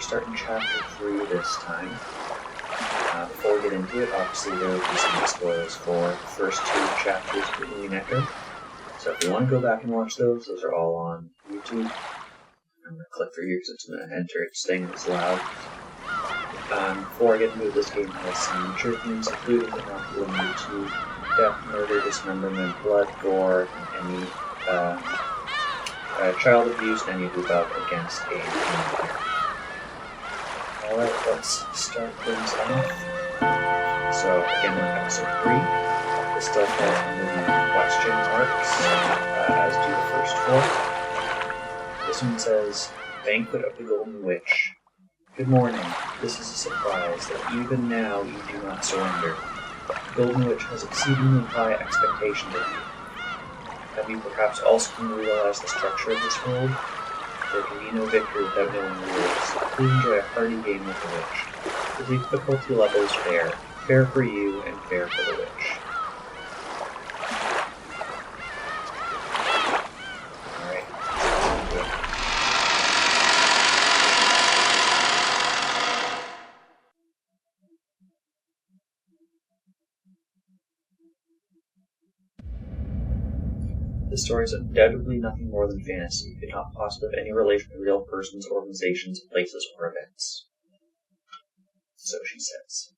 starting chapter 3 this time. Before we get into it, obviously there will be some spoilers for the first 2 chapters of Umi Necker. So if you want to go back and watch those are all on YouTube. I'm going to click for you because it's going to enter its thing and it's loud. Before I get into this game has some mature themes, including but not limited to death, murder, dismemberment, blood, gore, and any child abuse, and any of the above against a human parent. Alright, let's start things off. So, again, we're in episode 3. This does have the question marks, as do the first 4. This one says, Banquet of the Golden Witch. Good morning. This is a surprise that even now you do not surrender. The Golden Witch has exceedingly high expectations of you. Have you perhaps also come to realize the structure of this world? There can be no victory without knowing the rules. Please enjoy a hearty game with the witch. The difficulty level is fair. Fair for you and fair for the witch. Alright. This story is undoubtedly nothing more than fantasy. It could not possibly have any relation to real persons, organizations, places, or events. So she says.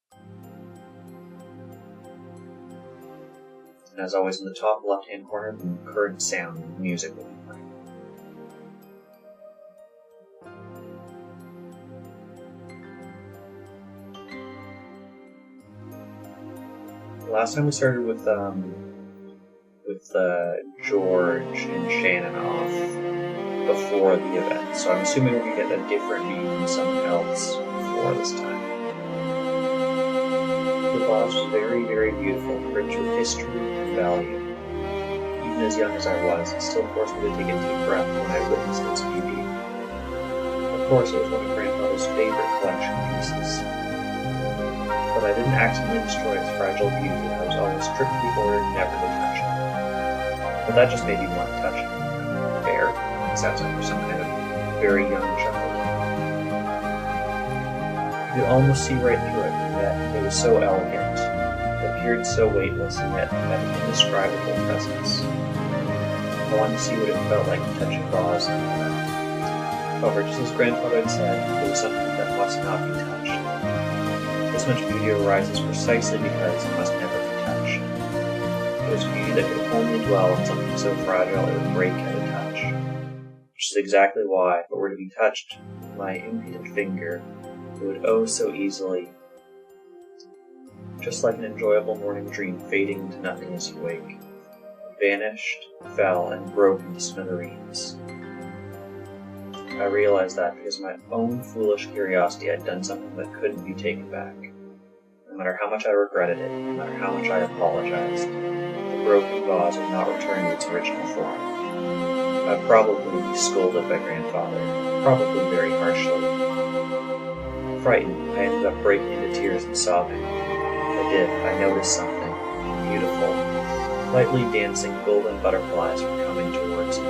And as always, in the top left-hand corner, the current sound of music will be playing. Last time we started with George and Shannon off before the event, so I'm assuming we're going to get a different name from someone else for this time. The boss was very, very beautiful, rich with history and value. Even as young as I was, it still forced me to take a deep breath when I witnessed its beauty. Of course, it was one of Grandfather's favorite collection pieces. But I didn't accidentally destroy its fragile beauty. I was always strictly ordered never to touch it. But that just made me want to touch it. Fair. It sounds like for some kind of very young child. You could almost see right through it, and yet it was so elegant. It appeared so weightless, and yet had an indescribable presence. I wanted to see what it felt like to touch a vase. However, just as Grandfather had said, there was something that must not be touched. This much beauty arises precisely because it must never be touched. It was beauty that could only dwell in something so fragile it would break at a touch. Which is exactly why, if it were to be touched with my impudent finger, it would so easily, just like an enjoyable morning dream fading into nothing as you wake. It vanished, fell, and broke into smithereens. I realized that because of my own foolish curiosity I'd done something that couldn't be taken back. No matter how much I regretted it, no matter how much I apologized, the broken vase would not return to its original form. I'd probably be scolded by Grandfather, probably very harshly. Frightened, I ended up breaking into tears and sobbing. I noticed something beautiful. Lightly dancing golden butterflies were coming towards me.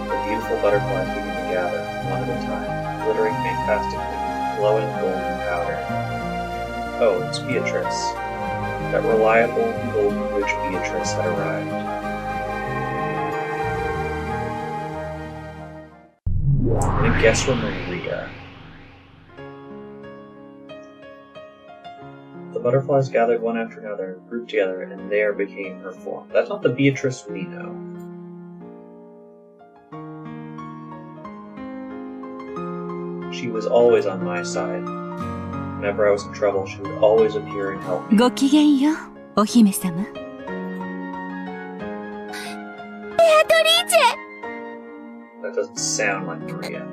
The beautiful butterflies began to gather, one at a time, glittering fantastically, glowing golden powder. Oh, it's Beatrice. That reliable golden witch Beatrice had arrived. And guess where Maria? The butterflies gathered one after another, grouped together, and there became her form. That's not the Beatrice we know. She was always on my side. Whenever I was in trouble, she would always appear and help me. ごきげんよう、お姫様。That doesn't sound like Maria.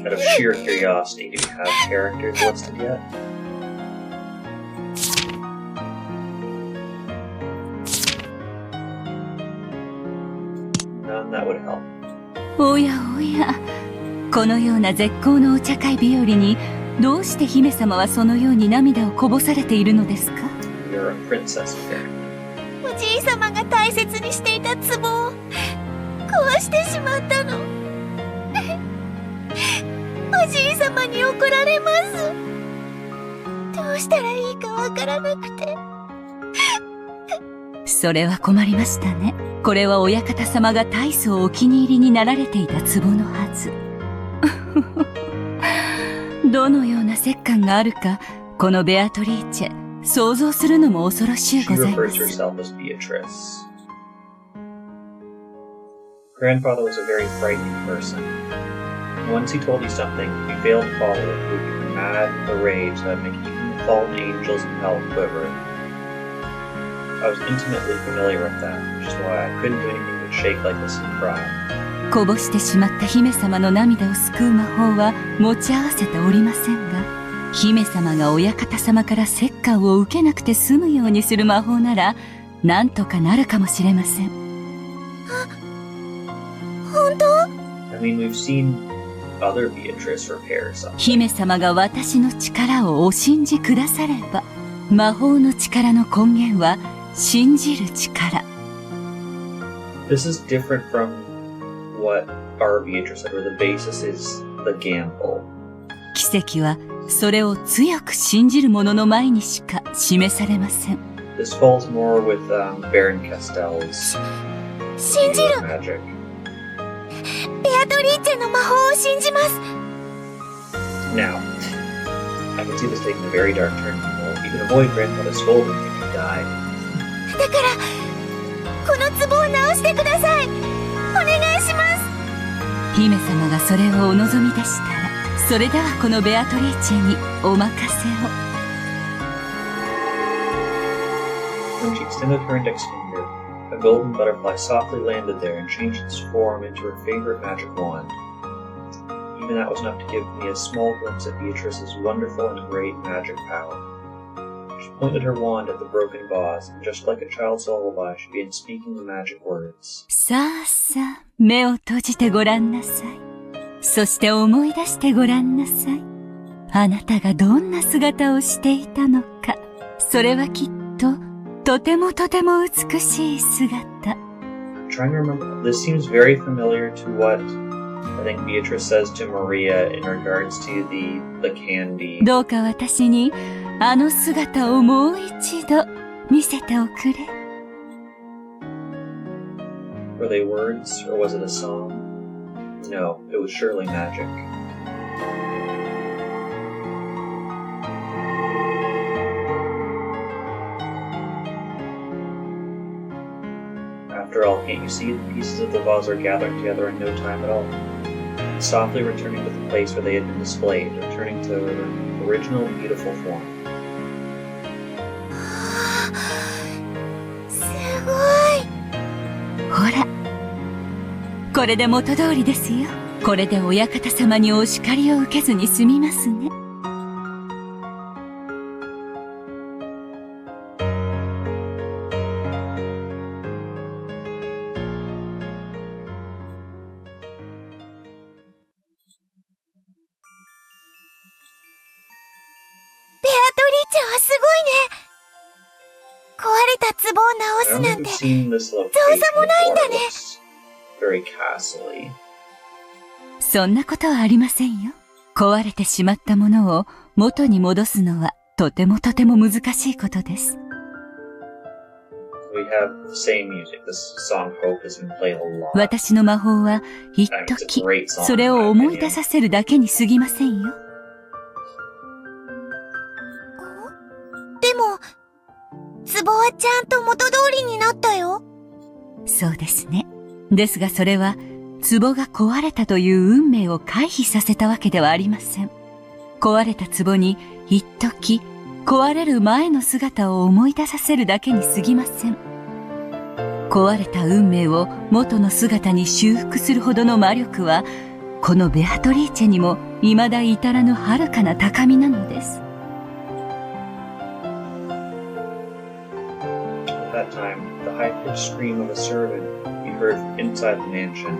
Out of sheer curiosity, do you have characters listed yet? None that would help. おやおや、このような絶好のお茶会日和に、どうして姫様はそのように涙をこぼされているのですか？ You're a princess here. おじい様が大切にしていた壺を壊してしまったの。に怒られます。どうしたらいいかわからなくて。それは困りましたね。これは親方様が大層お気に入りになられていた壺のはず。どのような折檻があるか、このベアトリーチェ、想像するのも恐ろしゅう She ございま refers to す。 herself as Beatrice. Grandfather was a very frightening person. Once he told you something, if you failed to follow it, he would become mad with a rage that would make even the fallen angels in hell quiver. I was intimately familiar with that, which is why I couldn't do anything but shake like this and cry. こぼしてしまった姫様の涙を救う魔法は持ち合わせておりませんが、姫様が親方様から折檻を受けなくて済むようにする魔法なら、なんとかなるかもしれません。本当？ I mean, we've seen other Beatrice repair something. 姫様が私の力をお信じくだされば、魔法の力の根源は信じる力。This is different from what our Beatrice said, where the basis is the gamble. 奇跡はそれを強く信じる者の前にしか示されません。This falls more with Baron Castell's 信じ view る。 of magic. ベアトリーチェの魔法を信じます。 Now, I can see this taking a very dark turn. Well, you can avoid grandfather scolding if you die. だから、この壺を直してください。お願いします。姫様がそれをお望みでしたら、それではこのベアトリーチェにお任せを。When she extended her index finger, a golden butterfly softly landed there and changed its form into her favorite magic wand. Even that was enough to give me a small glimpse at Beatrice's wonderful and great magic power. She pointed her wand at the broken vase, and just like a child's lullaby, she began speaking the magic words. さあさあ、目を閉じてごらんなさい。そして思い出してごらんなさい。あなたがどんな姿をしていたのか。それはきっと、とてもとても美しい姿。I'm trying to remember. This seems very familiar to what I think Beatrice says to Maria in regards to the candy. どうか私に、あの姿をもう一度見せておくれ。Were they words, or was it a song? No, it was surely magic. After all, can't you see the pieces of the vase are gathering together in no time at all? Softly returning to the place where they had been displayed, returning to their original beautiful form. すごい。ほら。これで元通りですよ。これで親方様にお叱りを受けずに済みますね。ベアトリーチェはすごいね。壊れた壺を I 直す don't な think んて。 we've seen this location 造作もないんだ before. ね。 It looks very castle-y. そんなことはありませんよ。壊れてしまったものを元に戻すのはとてもとても難しいことです。We have the same music. This song Hope has been played a lot. 私の魔法は一 I mean, it's a 時 great song. それ in を my 思い opinion. 出させるだけに過ぎませんよ。でも、壺はちゃんと元通りになったよ。そうですね。ですがそれは壺が壊れたという運命を回避させたわけではありません。壊れた壺に一時壊れる前の姿を思い出させるだけに過ぎません。壊れた運命を元の姿に修復するほどの魔力はこのベアトリーチェにも未だ至らぬ遥かな高みなのです。At that time, the high-pitched scream of a servant could be heard from inside the mansion.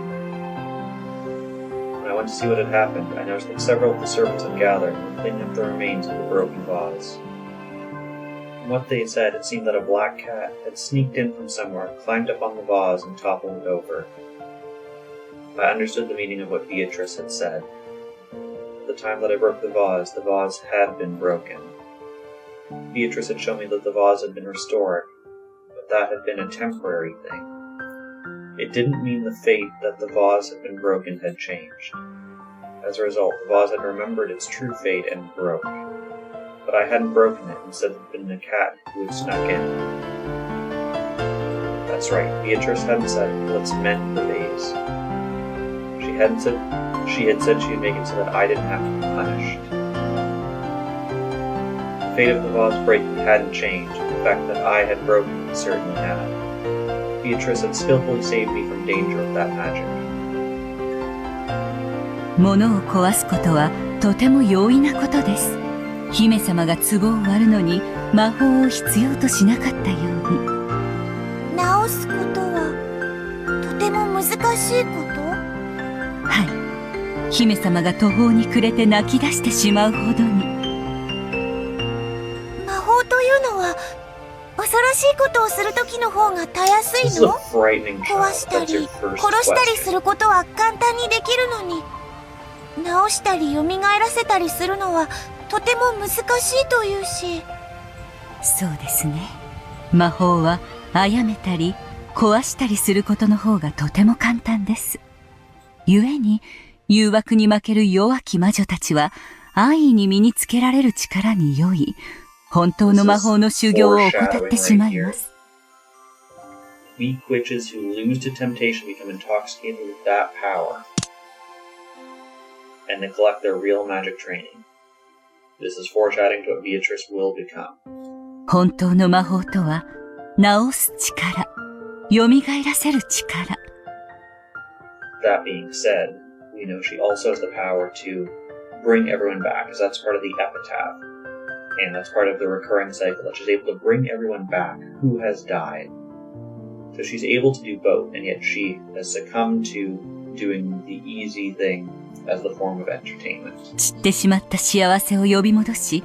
When I went to see what had happened, I noticed that several of the servants had gathered and were cleaning up the remains of the broken vase. From what they had said, it seemed that a black cat had sneaked in from somewhere, climbed up on the vase, and toppled it over. I understood the meaning of what Beatrice had said. The time that I broke the vase had been broken. Beatrice had shown me that the vase had been restored, but that had been a temporary thing. It didn't mean the fate that the vase had been broken had changed. As a result, the vase had remembered its true fate and broke. But I hadn't broken it, instead it had been a cat who had snuck in. That's right, Beatrice hadn't said, let's mend the vase. She had said she'd make it so that I didn't have to be punished. The fate of the vase breaking hadn't changed, the fact that I had broken it certainly had. Beatrice had skillfully saved me from danger with that magic. 物を壊すことはとても容易なことです。姫様が壺を割るのに魔法を必要としなかったように。直すことはとても難しいこと？はい。姫様が途方に暮れて泣き出してしまうほどに。魔法というのは恐ろしいことをするときの方がたやすいの？壊したり殺したりすることは簡単にできるのに、直したり蘇らせたりするのはとても難しいというし。そうですね。魔法は殺めたり壊したりすることの方がとても簡単です。故に誘惑に負ける弱き魔女たちは安易に身につけられる力に酔い、本当の魔法の修行を怠ってしまいます。Weak witches who lose to temptation become intoxicated with that power and neglect their real magic training. This is foreshadowing to what Beatrice will become. 本当の魔法とは、治す力、蘇らせる力。That being said, we know she also has the power to bring everyone back, because that's part of the epitaph. And that's part of the recurring cycle, that she's able to bring everyone back who has died. So she's able to do both, and yet she has succumbed to doing the easy thing as the form of entertainment. 散ってしまった幸せを呼び戻し、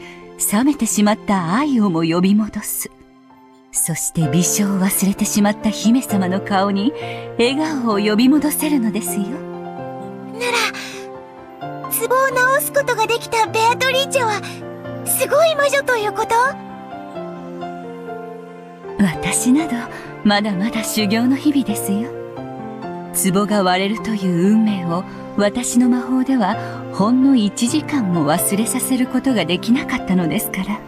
冷めてしまった愛をも呼び戻す。そして美少を忘れてしまった姫様の顔に笑顔を呼び戻せるのですよ。なら、壺を直すことができたベアトリーチェはすごい魔女ということ？私などまだまだ修行の日々ですよ。壺が割れるという運命を私の魔法ではほんの1時間も忘れさせることができなかったのですから。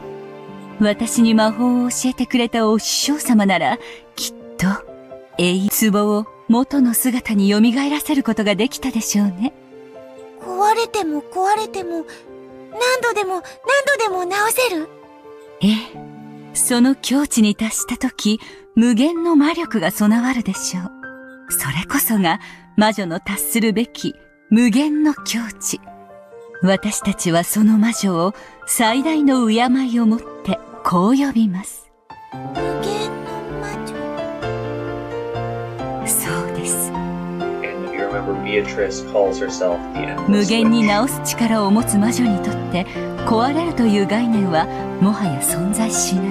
私に魔法を教えてくれたお師匠様ならきっと壺を元の姿に蘇らせることができたでしょうね。壊れても壊れても何度でも直せる？ええ。その境地に達したとき、無限の魔力が備わるでしょう。それこそが魔女の達するべき無限の境地。私たちはその魔女を最大の敬いをもってこう呼びます。無限の魔女。そうです。And if you remember, Beatrice calls herself the Endless 無限に Witch. 治す力を持つ魔女にとって壊れるという概念はもはや存在しない。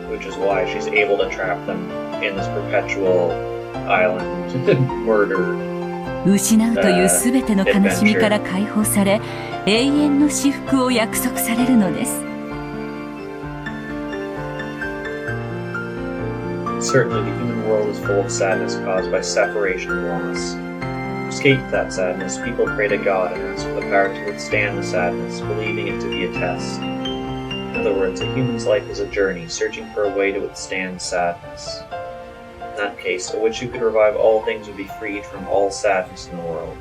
Which is why she's able to trap them in this perpetual island murder. 失うというすべての悲しみから解放され、永遠の至福を約束されるのです。Certainly, the human world is full of sadness caused by separation and loss. To escape that sadness, people pray to God and ask for the power to withstand the sadness, believing it to be a test. In other words, a human's life is a journey, searching for a way to withstand sadness. In that case, a witch who could revive all things would be freed from all sadness in the world.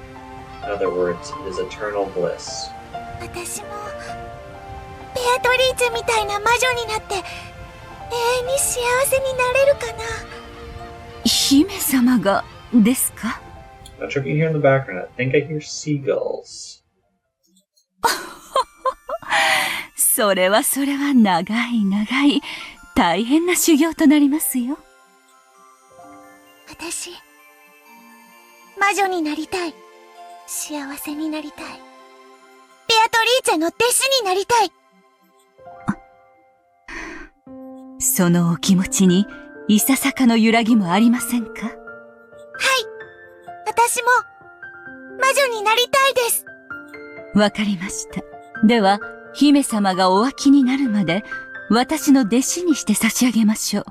In other words, it is eternal bliss. 私もベアトリーチェみたいな魔女になって永遠に幸せになれるかな？姫様がですか？ Not sure if you can hear in the background. I think I hear seagulls. それは長い大変な修行となりますよ。私魔女になりたい。幸せになりたい。ベアトリーチェの弟子になりたい。そのお気持ちにいささかの揺らぎもありませんか？はい。私も魔女になりたいです。わかりました。では、姫様がお湧きになるまで、私の弟子にして差し上げましょう。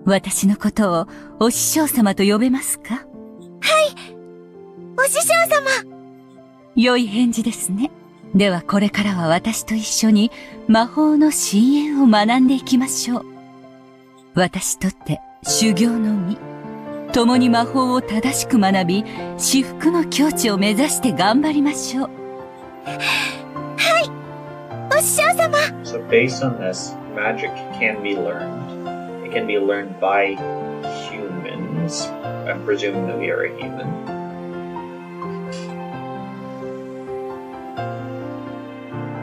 私のことをお師匠様と呼べますか？はい、お師匠様。良い返事ですね。ではこれからは私と一緒に魔法の深淵を学んでいきましょう。私とって修行の身、共に魔法を正しく学び、至福の境地を目指して頑張りましょう。はい、お師匠様。So based on this, magic can be learned. It can be learned by humans. I'm presuming that we are a human.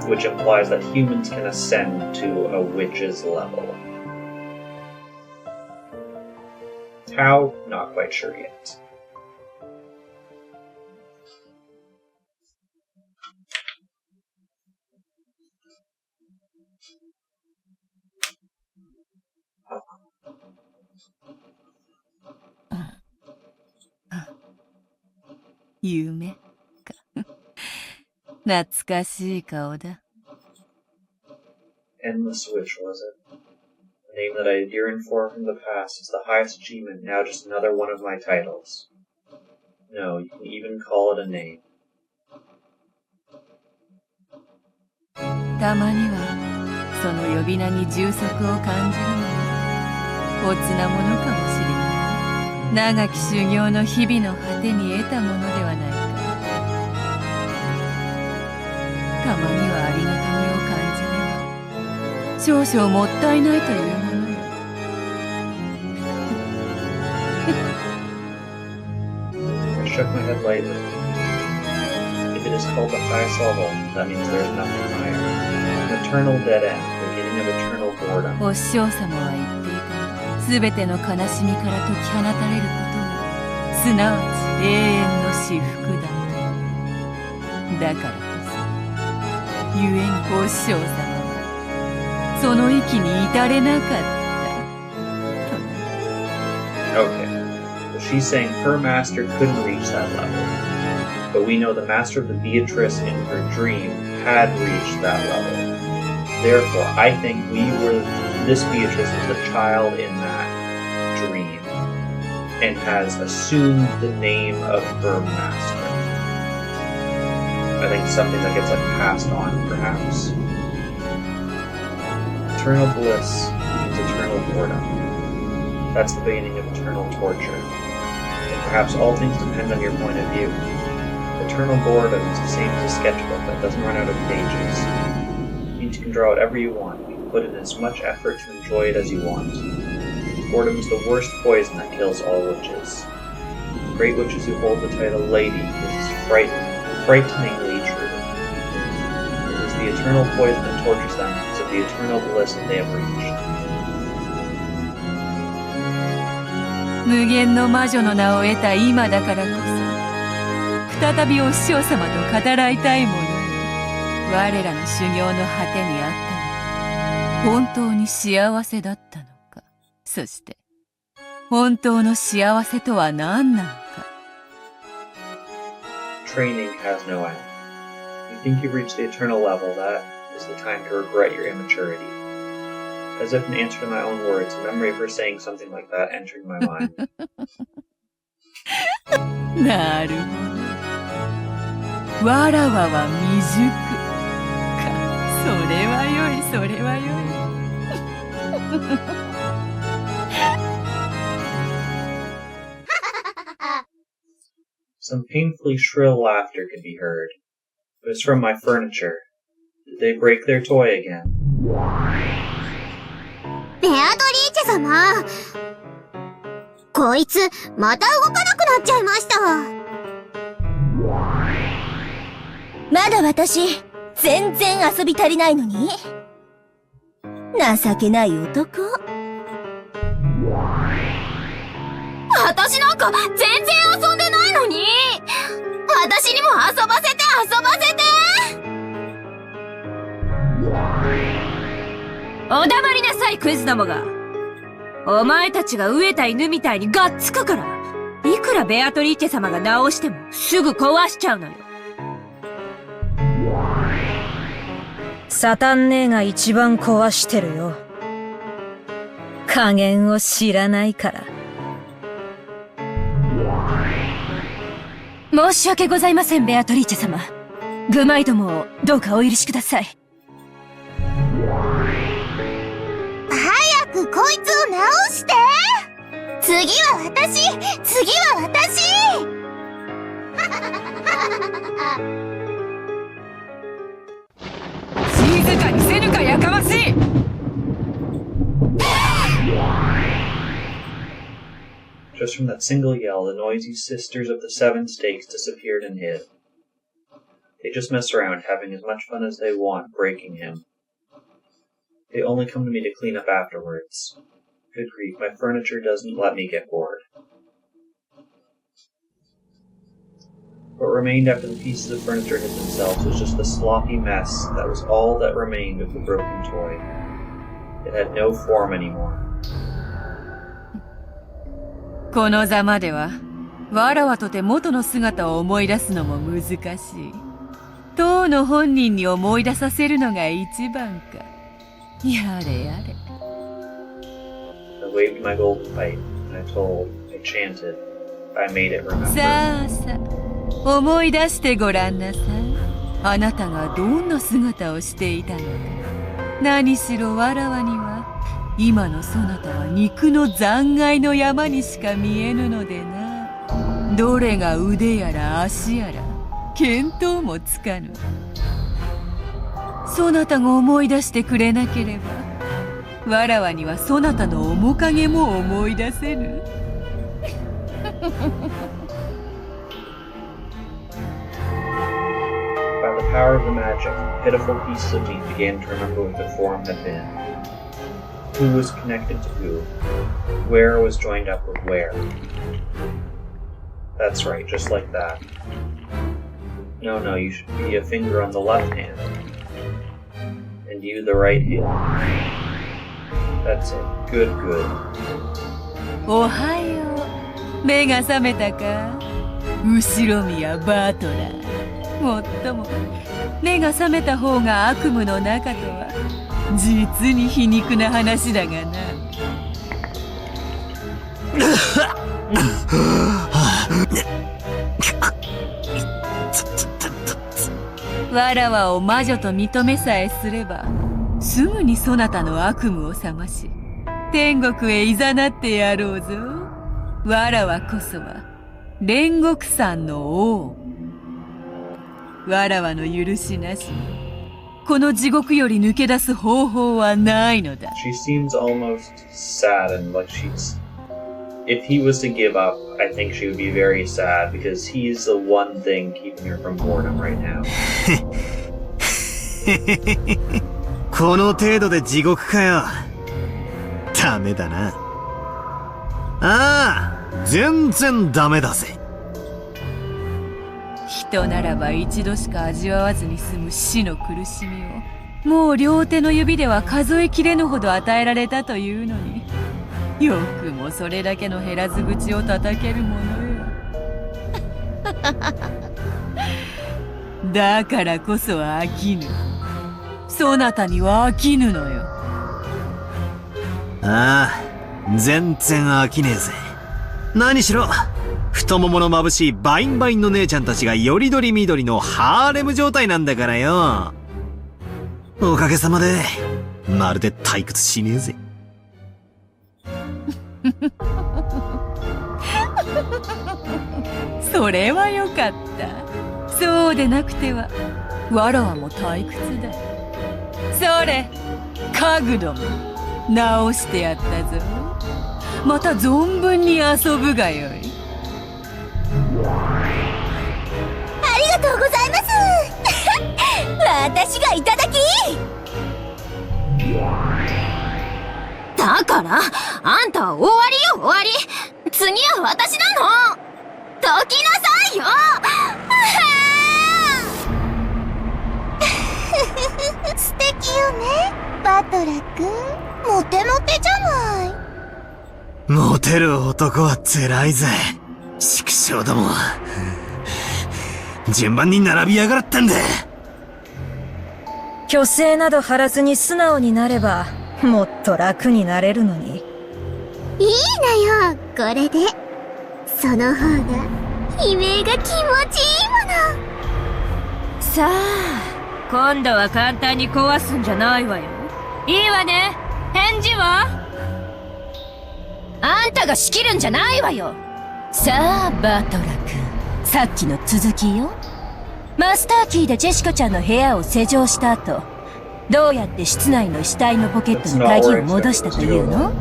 Which implies that humans can ascend to a witch's level. How? Not quite sure yet. Yumeか。懐かしい顔だ。Endless Witch, was it? A name that I had yearned for from the past is the highest achievement, now just another one of my titles. No, you can even call it a name. たまには、その呼び名に充足を感じるのも、おつなものかもしれない。長き修行の日々の果てに得たものではないか。たまにはありがたみを感じれば、少々もったいないというものよ。I shook my head lightly. If it is called the highest level, that means there is nothing higher. An eternal dead end, beginning of eternal boredom. お師匠様は言っていた。すべての悲しみから解き放たれることが、すなわち永遠の至福だ。だからこそ、故にお師匠様は、その域に至れなかった。Okay, so she's saying her master couldn't reach that level. But we know the master of the Beatrice in her dream had reached that level. Therefore, I think this Beatrice is the child in that dream and has assumed the name of her master. I think something that gets passed on, perhaps. Eternal bliss means eternal boredom. That's the beginning of eternal torture. And perhaps all things depend on your point of view. Eternal boredom is the same as a sketchbook that doesn't run out of pages. It means you can draw whatever you want. You can put in as much effort to enjoy it as you want. Boredom is the worst poison that kills all witches. Great witches who hold the title Lady, this is frighteningly true. It is the eternal poison that tortures them because of the eternal bliss that they have reached. 無限の魔女の名を得た今だからこそ、再びお師匠様と語らいたいものよ。我らの修行の果てにあったのか、本当に幸せだったのか、そして本当の幸せとは何なのか。Training has no end. You think you've reached the eternal level, that is the time to regret your immaturity. As if in answer to my own words, a memory of her saying something like that entered my mind. なるほど。わらわは未熟か。それはよい、それはよい。Some painfully shrill laughter could be heard. It was from my furniture. Did they break their toy again? ベアトリーチェ様、こいつまた動かなくなっちゃいました。まだ私全然遊び足りないのに。情けない男。私なんか全然遊んでないのに。私にも遊ばせて遊ばせて。お黙りなさい、クイズどもが。お前たちが飢えた犬みたいにがっつくから、いくらベアトリーチェ様が直してもすぐ壊しちゃうのよ。サタン姉が一番壊してるよ。加減を知らないから。申し訳ございません、ベアトリーチェ様。グマイどもをどうかお許しください。早くこいつを直して。次は私。静かにせぬかやかましい。Just from that single yell, the noisy sisters of the Seven Stakes disappeared and hid. They just mess around, having as much fun as they want, breaking him. They only come to me to clean up afterwards. Good grief, my furniture doesn't let me get bored. What remained after the pieces of furniture hid themselves was just a sloppy mess that was all that remained of the broken toy. It had no form anymore. このざまでは、わらわとて元の姿を思い出すのも難しい。当の本人に思い出させるのが一番か。やれやれ。I waved my golden pipe, and I told, I chanted, I made it remember. さあさあ、思い出してごらんなさい。あなたがどんな姿をしていたのか。何しろわらわには、今のそなたは肉の残骸の山にしか見えぬのでな。どれが腕やら足やら、見当もつかぬ。そなたが思い出してくれなければ、わらわにはそなたの面影も思い出せぬ。By the power of the magic, pitiful pieces of me began to remember what their form had been. Who was connected to who? Where was joined up with where? That's right, just like that. No, you should be a finger on the left hand. And you the right hand. That's it. Good. おはよう。目が覚めたか？後ろ宮バートラー。もっとも、目が覚めた方が悪夢の中とは、実に皮肉な話だがな。わらわを魔女と認めさえすれば、すぐにそなたの悪夢を覚まし、天国へ誘ってやろうぞ。わらわこそは、煉獄山の王。わらわの許しなし、この地獄より抜け出す方法はないのだ。She seems almost sad and like if he was to give up, I think she would be very sad because he's the one thing keeping her from boredom right now. この程度で地獄かよ。ダメだな。ああ、全然ダメだぜ。人ならば一度しか味わわずに済む死の苦しみを、もう両手の指では数えきれぬほど与えられたというのに、よくもそれだけの減らず口を叩けるものよ。だからこそ飽きぬ。そなたには飽きぬのよ。ああ、全然飽きねえぜ。何しろ太ももの眩しいバインバインの姉ちゃんたちがよりどりみどりのハーレム状態なんだからよ。おかげさまでまるで退屈しねえぜ。それはよかった。そうでなくてはわらわも退屈だ。それ、家具ども直してやったぞ。また存分に遊ぶがよい。ありがとうございます。私がいただき。だからあんたは終わりよ、終わり。次は私なの。どきなさいよ。素敵よね、バトラ君。モテモテじゃない。モテる男は辛いぜ。畜生ども。順番に並びやがったんだ。虚勢など張らずに素直になれば、もっと楽になれるのに。いいのよ、これで。その方が、悲鳴が気持ちいいもの。さあ、今度は簡単に壊すんじゃないわよ。いいわね。返事は？あんたが仕切るんじゃないわよ。さあ、バトラ君。さっきの続きよ。マスターキーでジェシカちゃんの部屋を施錠した後、どうやって室内の死体のポケットに鍵を戻したというの？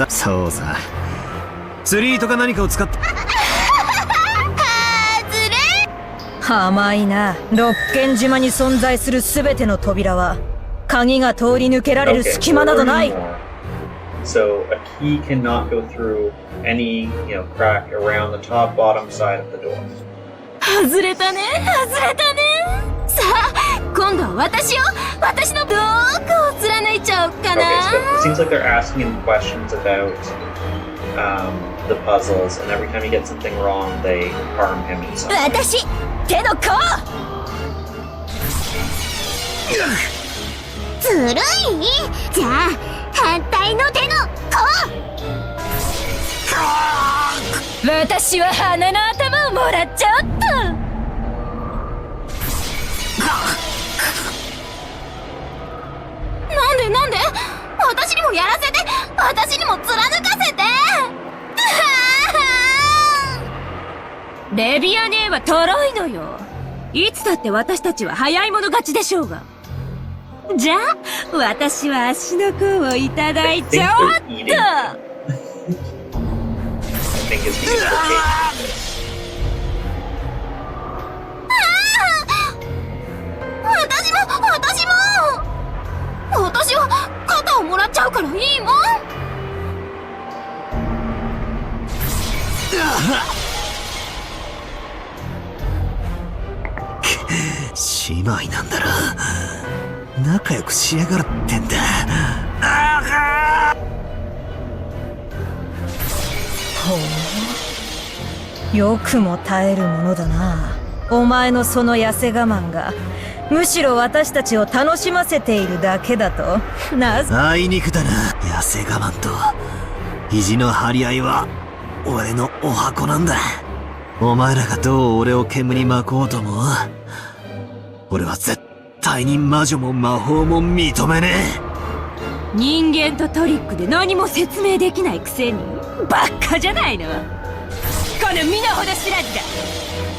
そうさ。釣り糸か何かを使って。甘いな。六軒島に存在するすべての扉は、鍵が通り抜けられる隙間などない。So a key cannot go through any, crack around the top, bottom side of the door. 外れたね、外れたね。さあ、今度は私のどこを貫いちゃおうかな。Okay, so it seems like they're asking him questions about the puzzles, and every time he gets something wrong, they harm him in some way. 私、手の甲！ずるい？じゃあ、反対の手の甲！私は花の頭をもらっちゃおっと。なんで私にもやらせて、私にも貫かせて。レビア姉はトロいのよ。いつだって私たちは早い者勝ちでしょうが。じゃあ、私は足の甲をいただいちゃおうっと。I think it's because they're taking this. 私は肩をもらっちゃうからいいもん。姉妹なんだろ。仲良くしやがるってんだ。ほう。よくも耐えるものだな。お前のその痩せ我慢が、むしろ私たちを楽しませているだけだと。なぜ？あいにくだな。痩せ我慢と意地の張り合いは俺のお箱なんだ。お前らがどう俺を煙に巻こうとも、俺は絶対に魔女も魔法も認めねえ。人間とトリックで何も説明できないくせにバカじゃないの。この身の程知らずだ。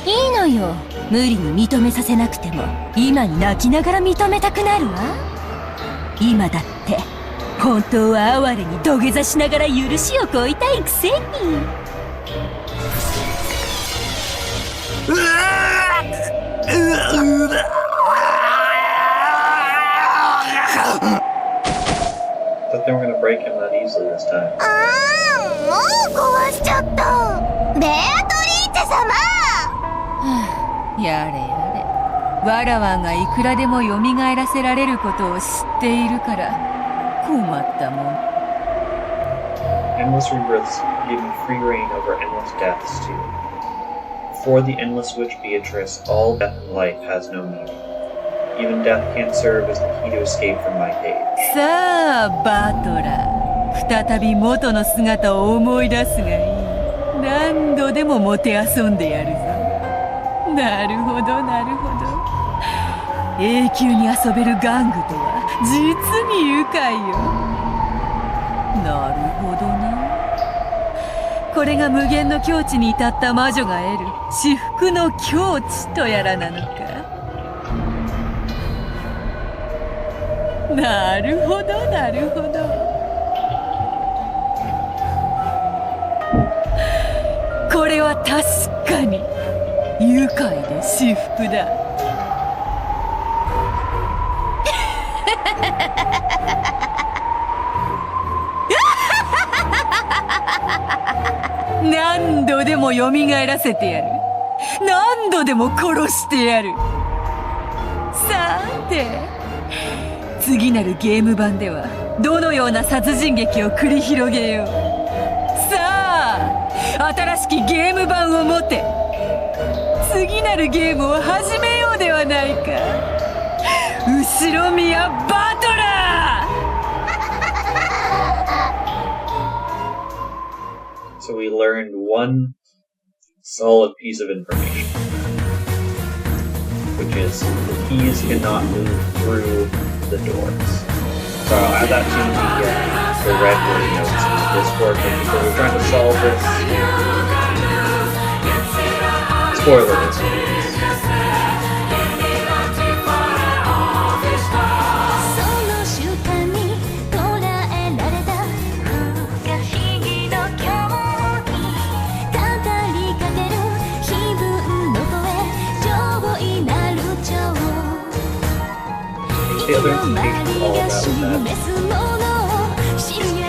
いいのよ。無理に認めさせなくても、今に泣きながら認めたくなるわ。今だって本当は哀れに土下座しながら許しを請いたいくせに。Thought they were gonna break him that easily this time. もう壊しちゃった。ベアトリーチェ様。やれやれ。わらわがいくらでも蘇らせられることを知っているから困ったもん。Endless rebirths give me free reign over endless deaths too. For the endless witch Beatrice, all death in life has no meaning. Even death can't serve as the key to escape from my cage. さあバトラー、再び元の姿を思い出すがいい。何度でももてあそんでやるぞ。なるほどなるほど。永久に遊べる玩具とは実に愉快よ。なるほどな。これが無限の境地に至った魔女が得る至福の境地とやらなのか。なるほどなるほど。これは確かに愉快で至福だ。何度でも蘇らせてやる。何度でも殺してやる。さて次なるゲーム版ではどのような殺人劇を繰り広げよう。さあ新しきゲーム版を持て。次なるゲームを始めようではないか。後ろ宮バトラー! So we learned one solid piece of information, which is the keys cannot move through the doors. So I'll add that to the red word notes in the Discord for people who are trying to solve this. Spoiler this. The other implication of all of that is that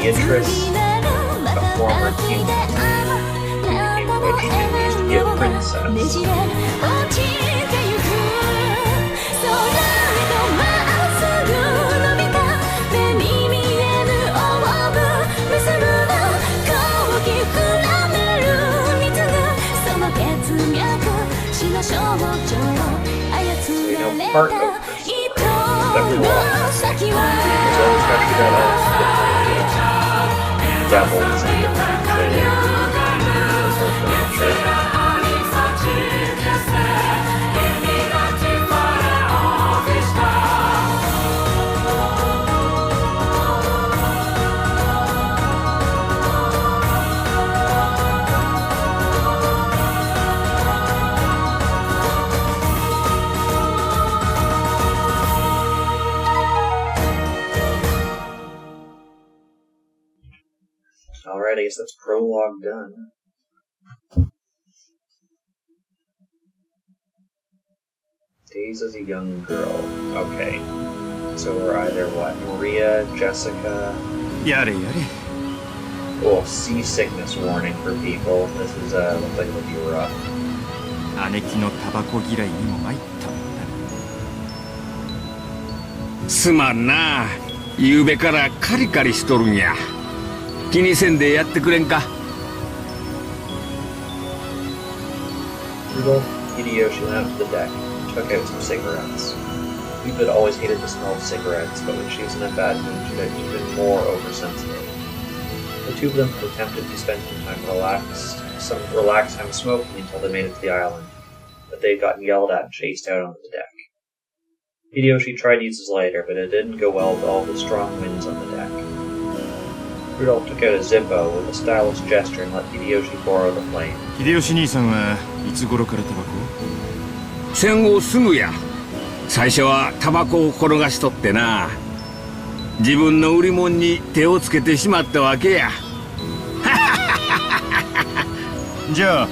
Beatrice, a former king, in which she used to be a princess. So we know part of this. Definitely wrong. There's always got to go out devils and different Alright, I guess that's prologue done. Days as a young girl. Okay. So we're either what? Maria, Jessica. Yare. Oh, seasickness warning for people. This is looks like it'll be rough. 姉貴のタバコ嫌いにも参ったもんだ。すまんな。ゆうべからカリカリしとるんや。気にせんでやってくれんか。Rudolph Hideyoshi went out to the deck and took out some cigarettes. Eva had always hated the smell of cigarettes, but when she was in a bad mood, she got even more oversensitive. The two of them attempted to spend some relaxed time smoking until they made it to the island, but they had gotten yelled at and chased out onto the deck. Hideyoshi tried to use his lighter, but it didn't go well with all the strong winds on the deck. Rudolph took out a Zippo with a stylish gesture and let Hideyoshi borrow the flame. 秀吉兄さんはいつ頃からタバコ？戦後すぐや。最初はタバコを転がしとってな。自分の売り物に手をつけてしまったわけや。じゃ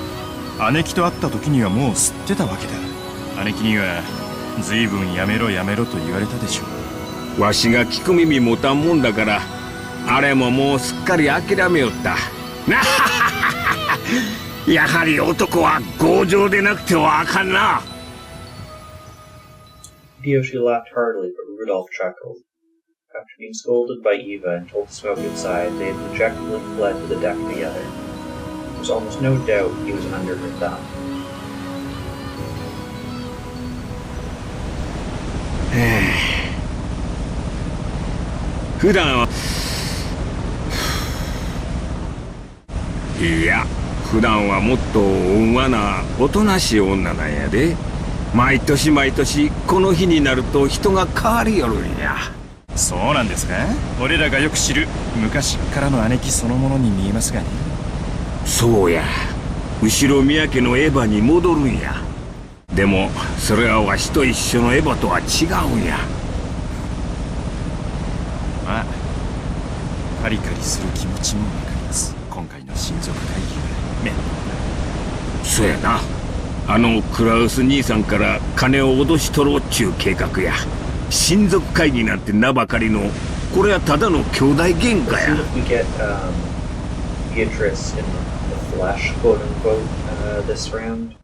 あ姉貴と会った時にはもう吸ってたわけだ。姉貴には随分やめろやめろと言われたでしょう。わしが聞く耳持たんもんだから、あれももうすっかり諦めよった。やはり男は強情でなくてはあかんな。Hideyoshi laughed heartily, but Rudolph chuckled. After being scolded by Eva and told to smoke inside, they had dejectedly fled to the deck together. There was almost no doubt he was under her thumb. 普段は。いや、普段はもっと温和なおとなしい女なんやで。毎年毎年この日になると人が変わりよるんや。そうなんですか？俺らがよく知る昔からの姉貴そのものに見えますがね。そうや。後ろ宮家のエヴァに戻るんや。でもそれはわしと一緒のエヴァとは違うんや。まあカリカリする気持ちもわかります。今回の親族会議は面倒だ。そうやな。あのクラウス兄さんから金を脅し取ろうっちゅう計画や。親族会議なんて名ばかりの、これはただの兄弟喧嘩や。We get Beatrice in the flesh, quote unquote, this round.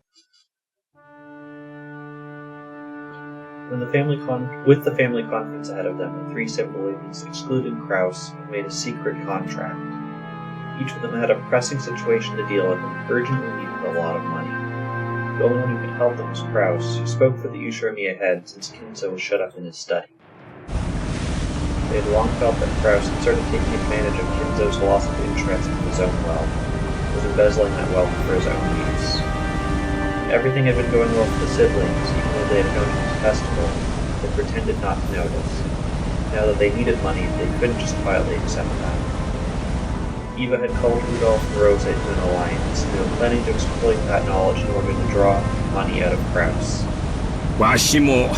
With the family conference ahead of them, the three siblings, excluding Kraus, made a secret contract. Each of them had a pressing situation to deal with and urgently needed a lot of money. The only one who could help them was Kraus, who spoke for the Ushiromiya head since Kinzo was shut up in his study. They had long felt that Kraus had started taking advantage of Kinzo's loss of interest in his own wealth, was embezzling that wealth for his own use. Everything had been going well for the siblings, even though they had known it was festival. They pretended not to notice. Now that they needed money, they couldn't just quietly accept that. Eva had called Rudolph and Rosa into an alliance, and they were planning to exploit that knowledge in order to draw money out of Kraus. わしも、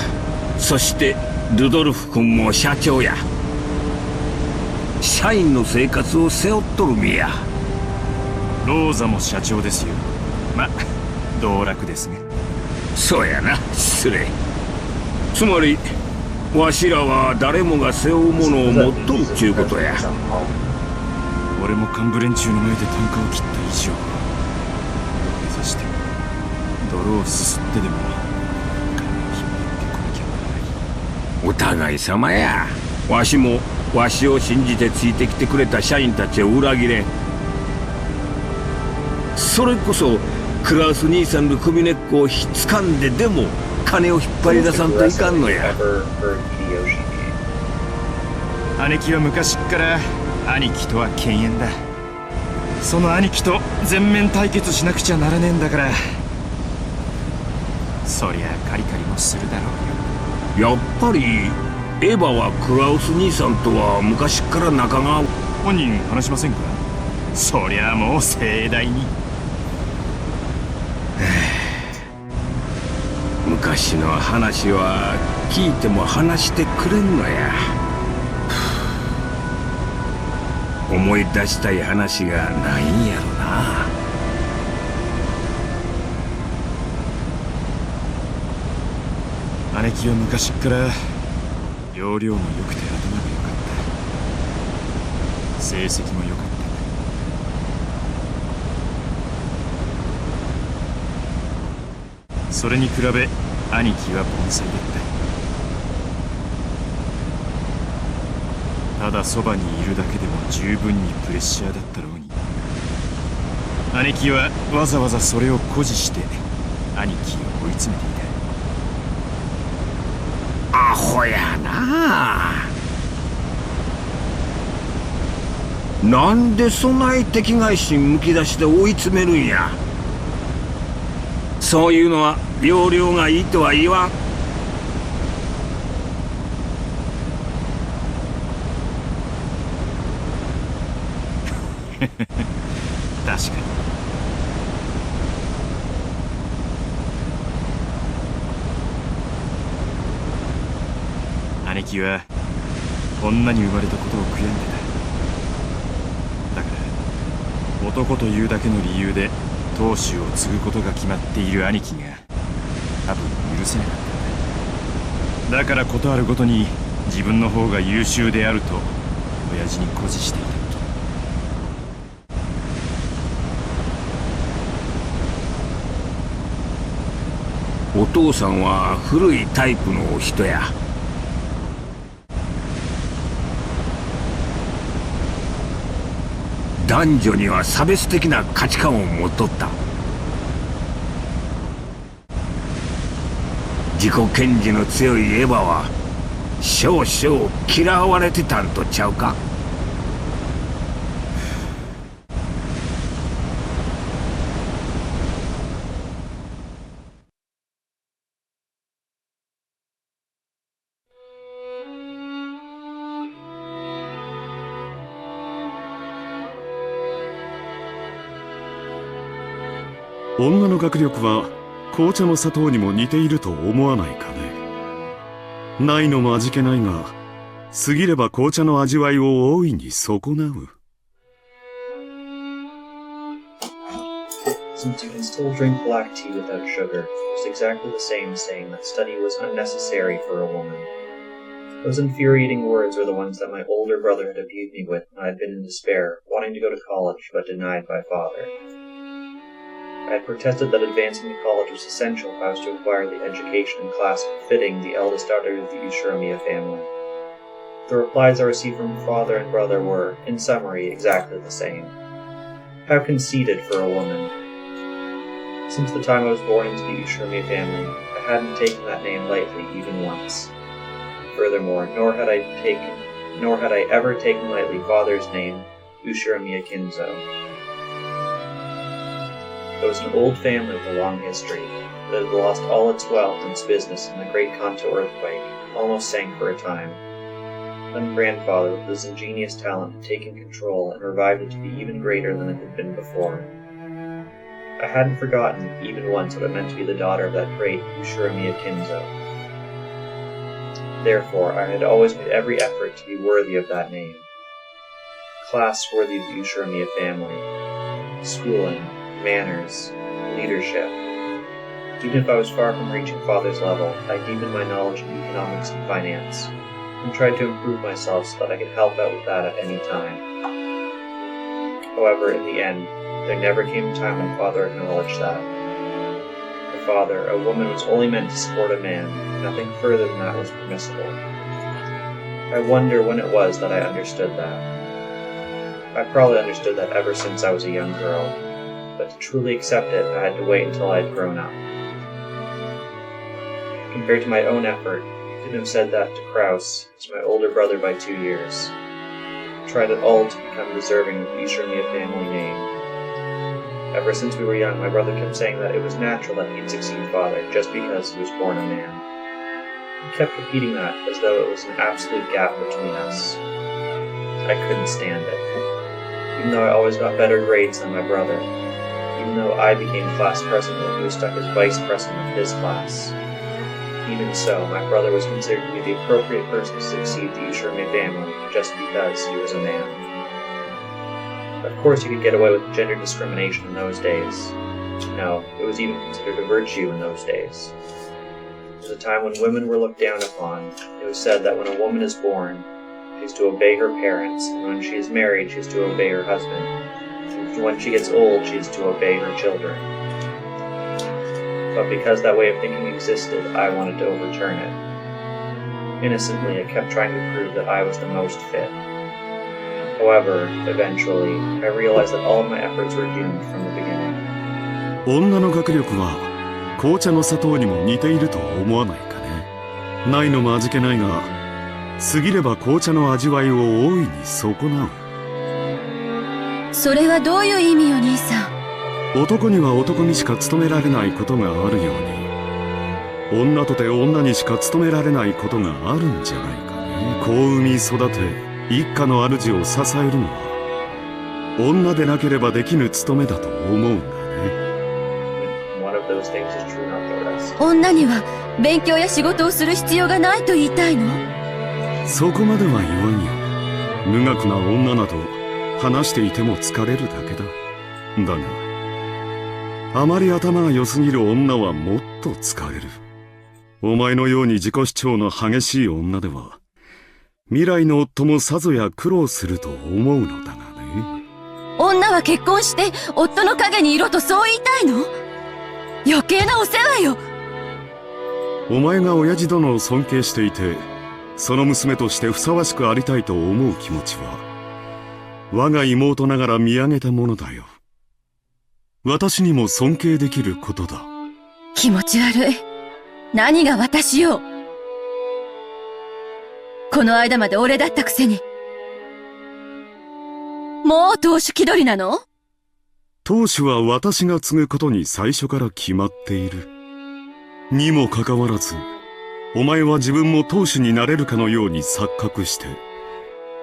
そしてルドルフ君も社長や。社員の生活を背負っとる身や。ローザも社長ですよ。ま、道楽ですね。そうやな、失礼。つまり、わしらは誰もが背負うものを持っとるっちゅうことや。俺も幹部連中の前で単価を切った以上、目指して泥をすすってでも金を引っ張ってこなきゃならない。お互い様や。わしもわしを信じてついてきてくれた社員たちを裏切れ。それこそクラウス兄さんの首根っこをひっつかんででも金を引っ張り出さんといかんのや。姉貴は昔っから兄貴とは犬猿だ。その兄貴と全面対決しなくちゃならねえんだから、そりゃカリカリもするだろうよ。やっぱりエヴァはクラウス兄さんとは昔から仲が。本人話しませんか？そりゃもう盛大に。昔の話は聞いても話してくれんのや。思い出したい話がないんやろな。姉貴は昔っから要領も良くて頭が良かった。成績も良かった。それに比べ兄貴は盆栽だった。ただそばにいるだけでも十分にプレッシャーだったろうに、姉貴はわざわざそれを誇示して兄貴を追い詰めていた。アホやな。なんでそない敵外心むき出しで追い詰めるんや。そういうのは要領がいいとは言わん。確かに。姉貴は女に生まれたことを悔やんでた。だから男というだけの理由で当主を継ぐことが決まっている兄貴が多分許せなかったんだ。だからことあるごとに自分の方が優秀であると親父に誇示していた。お父さんは古いタイプの人や。男女には差別的な価値観を持っとった。自己顕示の強いエヴァは少々嫌われてたんとちゃうか。女の学力は紅茶の砂糖にも似ていると思わないかね。ないのも味気ないが、過ぎれば紅茶の味わいを大いに損なう。Since you can still drink black tea without sugar, it's exactly the same as saying that study was unnecessary for a woman. Those infuriating words were the ones that my older brother had abused me with when I had been in despair, wanting to go to college but denied by father. I had protested that advancing to college was essential if I was to acquire the education and class befitting the eldest daughter of the Ushiromiya family. The replies I received from father and brother were, in summary, exactly the same. How conceited for a woman. Since the time I was born into the Ushiromiya family, I hadn't taken that name lightly even once. Furthermore, nor had I ever taken lightly father's name, Ushiromiya Kinzo. It was an old family with a long history that had lost all its wealth and its business in the Great Kanto earthquake, almost sank for a time. Then grandfather, with his ingenious talent, had taken control and revived it to be even greater than it had been before. I hadn't forgotten, even once, what it meant to be the daughter of that great Ushiromiya Kinzo. Therefore, I had always made every effort to be worthy of that name. Class worthy of the Ushiromiya family. Schooling, manners, leadership. Even if I was far from reaching father's level, I deepened my knowledge in economics and finance, and tried to improve myself so that I could help out with that at any time. However, in the end, there never came a time when father acknowledged that. For father, a woman was only meant to support a man, nothing further than that was permissible. I wonder when it was that I understood that. I probably understood that ever since I was a young girl, but to truly accept it, I had to wait until I had grown up. Compared to my own effort, I couldn't have said that to Kraus, as my older brother by 2 years. I tried at all to become deserving of the Ushiromiya family name. Ever since we were young, my brother kept saying that it was natural that he'd succeed father just because he was born a man. He kept repeating that as though it was an absolute gap between us. I couldn't stand it. Even though I always got better grades than my brother, even though I became class president and he was stuck as vice president of his class. Even so, my brother was considered to be the appropriate person to succeed the Ushiromiya family just because he was a man. Of course, you could get away with gender discrimination in those days. No, it was even considered a virtue in those days. It was a time when women were looked down upon. It was said that when a woman is born, she is to obey her parents, and when she is married, she is to obey her husband. And when she gets old, she is to obey her children. But because that way of thinking existed, I wanted to overturn it. Innocently, I kept trying to prove that I was the most fit. However, eventually, I realized that all of my efforts were doomed from the beginning. 女の学力は紅茶の砂糖にも似ているとは思わないかね。ないのも味気ないが、過ぎれば紅茶の味わいを大いに損なう。それはどういう意味よ、兄さん。男には男にしか務められないことがあるように、女とて女にしか務められないことがあるんじゃないかね。子を産み育て、一家の主を支えるのは女でなければできぬ務めだと思うんだね。女には勉強や仕事をする必要がないと言いたいの？そこまでは言わんよ。無学な女など話していても疲れるだけだ。だがあまり頭が良すぎる女はもっと疲れる。お前のように自己主張の激しい女では未来の夫もさぞや苦労すると思うのだがね。女は結婚して夫の陰にいろとそう言いたいの？余計なお世話よ。お前が親父殿を尊敬していて、その娘としてふさわしくありたいと思う気持ちは、我が妹ながら見上げたものだよ。私にも尊敬できることだ。気持ち悪い。何が私よ。この間まで俺だったくせに。もう当主気取りなの？当主は私が継ぐことに最初から決まっている。にもかかわらず、お前は自分も当主になれるかのように錯覚して、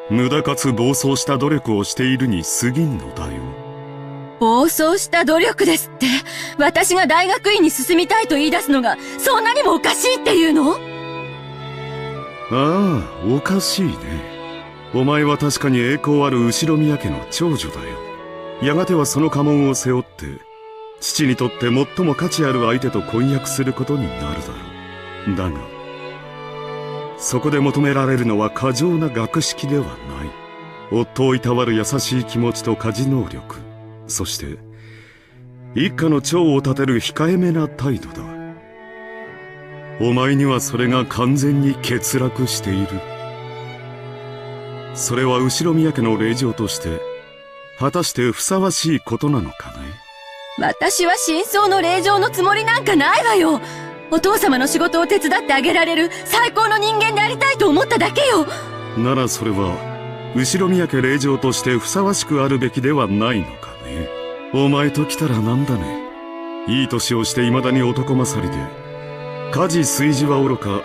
無駄かつ暴走した努力をしているに過ぎんのだよ。暴走した努力ですって、私が大学院に進みたいと言い出すのが、そんなにもおかしいっていうの？ああ、おかしいね。お前は確かに栄光ある後宮家の長女だよ。やがてはその家紋を背負って、父にとって最も価値ある相手と婚約することになるだろう。だが、そこで求められるのは過剰な学識ではない。夫をいたわる優しい気持ちと家事能力、そして、一家の長を立てる控えめな態度だ。お前にはそれが完全に欠落している。それは後宮家の令嬢として、果たしてふさわしいことなのかね。私は真相の令状のつもりなんかないわよ。お父様の仕事を手伝ってあげられる最高の人間でありたいと思っただけよ。ならそれは後宮家令嬢としてふさわしくあるべきではないのかね。お前と来たらなんだね。いい年をして未だに男勝りで、家事炊事はおろか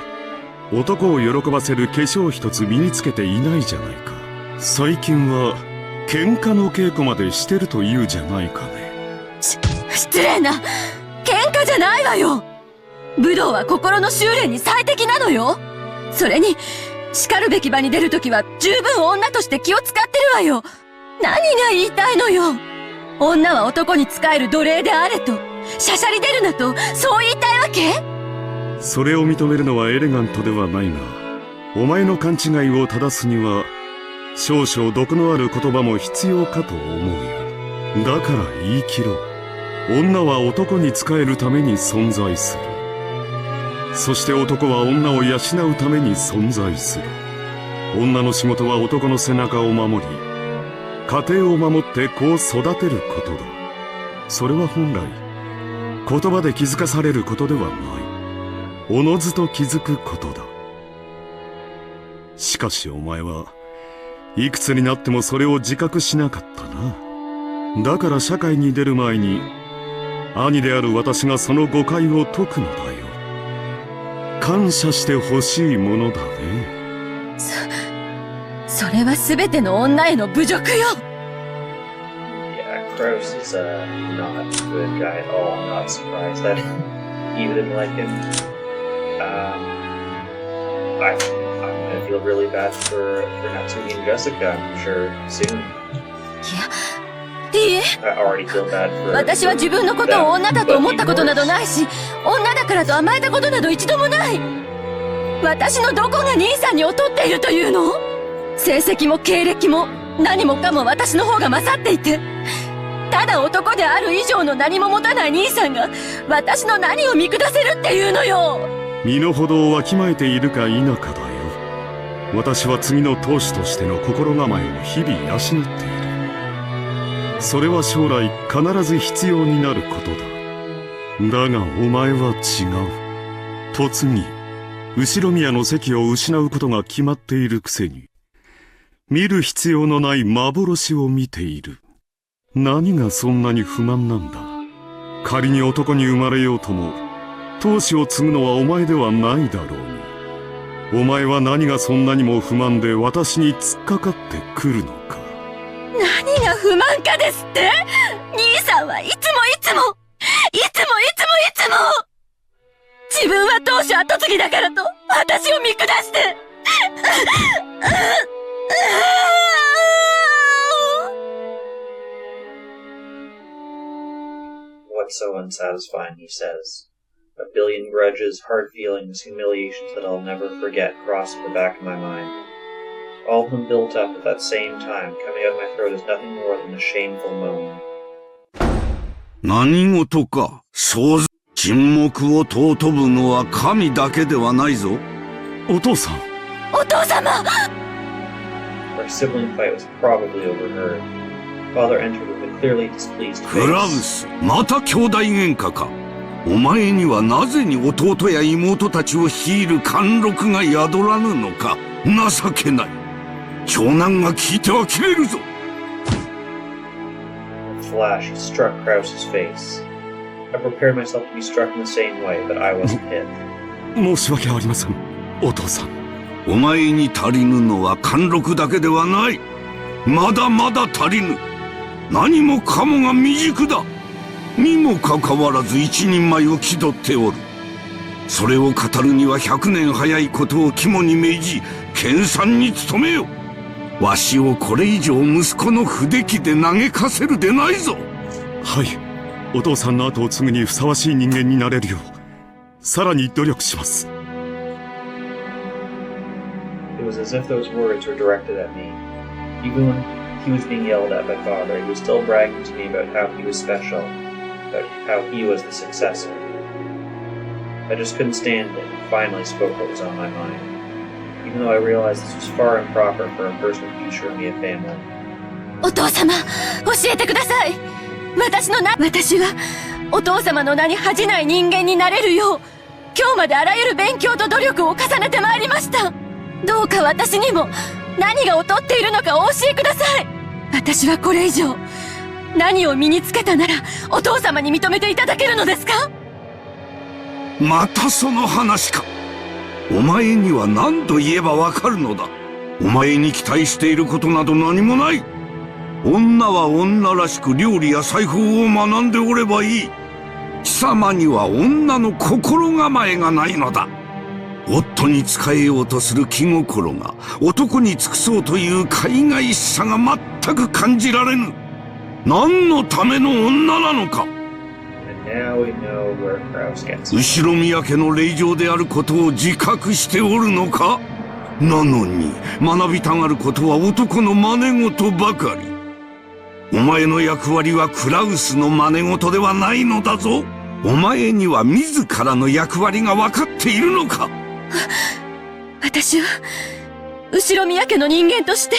男を喜ばせる化粧一つ身につけていないじゃないか。最近は喧嘩の稽古までしてるというじゃないかね。失礼な。喧嘩じゃないわよ。武道は心の修練に最適なのよ。それに叱るべき場に出るときは十分女として気を使ってるわよ。何が言いたいのよ。女は男に仕える奴隷であれと、しゃしゃり出るなと、そう言いたいわけ？それを認めるのはエレガントではないが、お前の勘違いを正すには少々毒のある言葉も必要かと思うよ。だから言い切ろう。女は男に仕えるために存在する。そして男は女を養うために存在する。女の仕事は男の背中を守り、家庭を守って子を育てることだ。それは本来言葉で気づかされることではない。おのずと気づくことだ。しかしお前はいくつになってもそれを自覚しなかったな。だから社会に出る前に兄である私がその誤解を解くのだよ。感謝してほしいものだね。それは全ての女への侮辱よ。Yeah, Kraus is not a good guy at all. I'm not surprised that you didn't like him. I'm gonna feel really bad for Natsuki and Jessica, I'm sure, soon. いいえ。I already feel bad for 私は自分のことを女だと思ったことなどないし、女だからと甘えたことなど一度もない。私のどこが兄さんに劣っているというの？成績も経歴も何もかも私の方が勝っていて、ただ男である以上の何も持たない兄さんが私の何を見下せるっていうのよ。身の程をわきまえているか否かだよ。私は次の当主としての心構えを日々養っている。それは将来必ず必要になることだ。だがお前は違う。嫁ぎ、後宮の席を失うことが決まっているくせに、見る必要のない幻を見ている。何がそんなに不満なんだ。仮に男に生まれようとも、当主を継ぐのはお前ではないだろうに。お前は何がそんなにも不満で私に突っかかってくるのか。何が不満かですって？兄さんはいつも自分は当主後継ぎだからと私を見下して。What's so unsatisfying, he says. A billion grudges, hard feelings, humiliations that I'll never forget cross the back of my mind. All of them built up at that same time, coming out of my throat is nothing more than a shameful moan. 何事か。想像。沈黙を尊ぶのは神だけではないぞ。お父さん。お父様。Our sibling fight was probably overheard. Father entered with a clearly displeased クラウ face. ス、また兄弟喧嘩か。お前にはなぜに弟や妹たちを率いる貫禄が宿らぬのか。情けない。長男が聞いては切れるぞ。A flash struck Krause's face. I prepared myself to be struck in the same way, but I wasn't hit. 申し訳ありません、お父さん。お前に足りぬのは貫禄だけではない。まだまだ足りぬ。何もかもが未熟だ。にもかかわらず一人前を気取っておる。それを語るには100年早いことを肝に銘じ、研鑽に努めよ。わしをこれ以上息子の不出来で嘆かせるでないぞ。はい、お父さんの後を継ぐにふさわしい人間になれるよう、さらに努力します。It was as if those words were directed at me. Even when he was being yelled at by father, he was still bragging to me about how he was special, about how he was the successor. I just couldn't stand it and finally spoke what was on my mind, even though I realized this was far improper for a person with future and me a family. お父様、教えてください。私はお父様の名に恥じない人間になれるよう、今日まであらゆる勉強と努力を重ねてまいりました。どうか私にも何が劣っているのかお教えください。私はこれ以上何を身につけたならお父様に認めていただけるのですか？またその話か。お前には何度言えばわかるのだ。お前に期待していることなど何もない。女は女らしく料理や裁縫を学んでおればいい。貴様には女の心構えがないのだ。夫に仕えようとする気心が男に尽くそうという海外しさが全く感じられぬ。何のための女なのか。後ろ宮家の令嬢であることを自覚しておるのか。なのに学びたがることは男の真似事ばかり。お前の役割はクラウスの真似事ではないのだぞ。お前には自らの役割が分かっているのか。私は後ろ宮家の人間として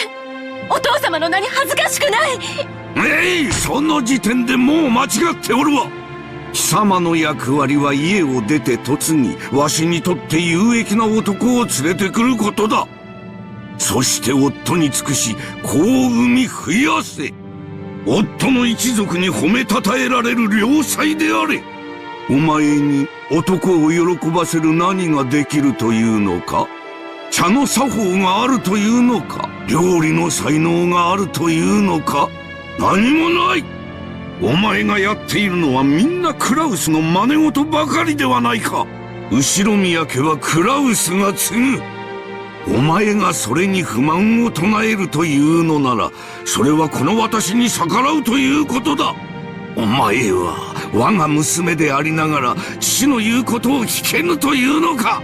お父様の名に恥ずかしくない。その時点でもう間違っておるわ。貴様の役割は家を出て嫁ぎ、わしにとって有益な男を連れてくることだ。そして夫に尽くし子を産み増やせ。夫の一族に褒めたたえられる良妻であれ。お前に男を喜ばせる何ができるというのか。茶の作法があるというのか。料理の才能があるというのか。何もない。お前がやっているのはみんなクラウスの真似事ばかりではないか。後ろ宮家はクラウスが継ぐ。お前がそれに不満を唱えるというのなら、それはこの私に逆らうということだ。お前は我が娘でありながら父の言うことを聞けぬというのか。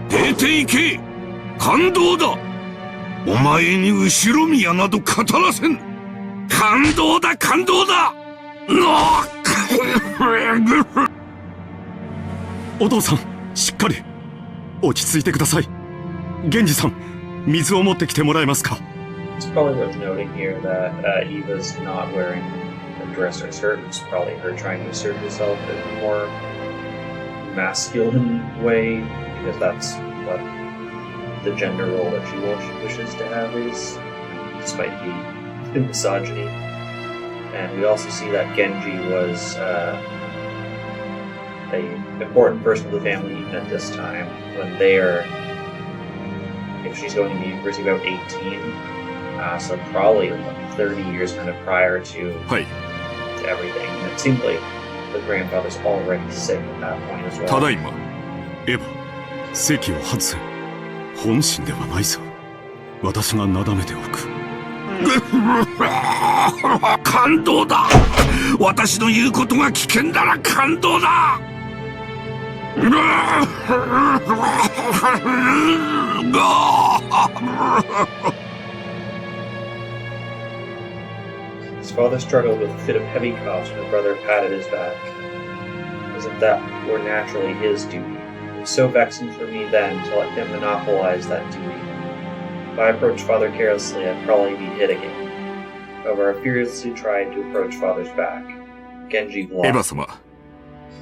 出て行け。感動だ。お前に後ろ宮など語らせん。感動だ感動だ。お父さん、しっかり落ち着いてください。源氏さん、水を持ってきてもらえますか。It's probably worth noting here that Eva's not wearing a dress or skirt. It's probably her trying to assert herself in a more masculine way, because that's what the gender role that she wishes to have is, despite the misogyny. And we also see that Genji was an important person of the family even at this time, when they're, if she's going to the university about 18, so probably 30 years kind of prior to everything. And it seemed like the grandfather's already sick at that point as well. ただいま。エヴァ、席を外せ。本心ではないぞ。私がなだめておく。感動だ。私の言うことが危険なら感動だ。His father struggled with a fit of heavy coughs when his brother patted his back, as if that were naturally his duty. It was so vexing for me then to let him monopolize that duty. If I approached father carelessly, I'd probably be hit again. However, I fearlessly tried to approach father's back. Genji エヴァ blocked. 様、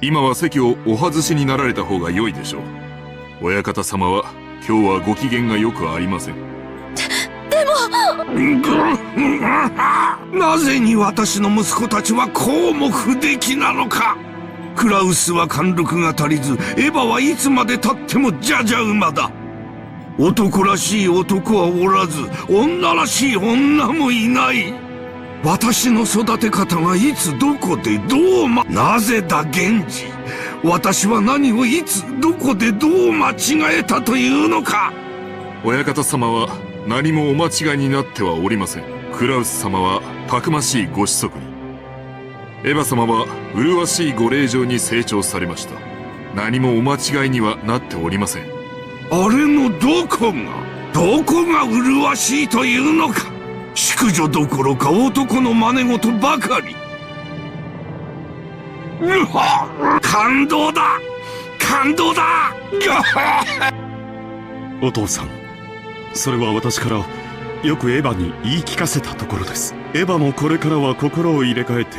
今は席をお外しになられた方が良いでしょう。親方様は今日はご機嫌がよくありません。なぜに私の息子たちはこうも不出来なのか。クラウスは貫禄が足りず、エヴァはいつまで経ってもじゃじゃ馬だ。男らしい男はおらず、女らしい女もいない。私の育て方がいつどこでどうなぜだ源氏。私は何をいつどこでどう間違えたというのか。親方様は何もお間違いになってはおりません。クラウス様はたくましいご子息に、エヴァ様は麗しいご令嬢に成長されました。何もお間違いにはなっておりません。あれのどこが麗しいというのか。淑女どころか男の真似事ばかり。感動だ感動だ。お父さん、それは私からよくエヴァに言い聞かせたところです。エヴァもこれからは心を入れ替えて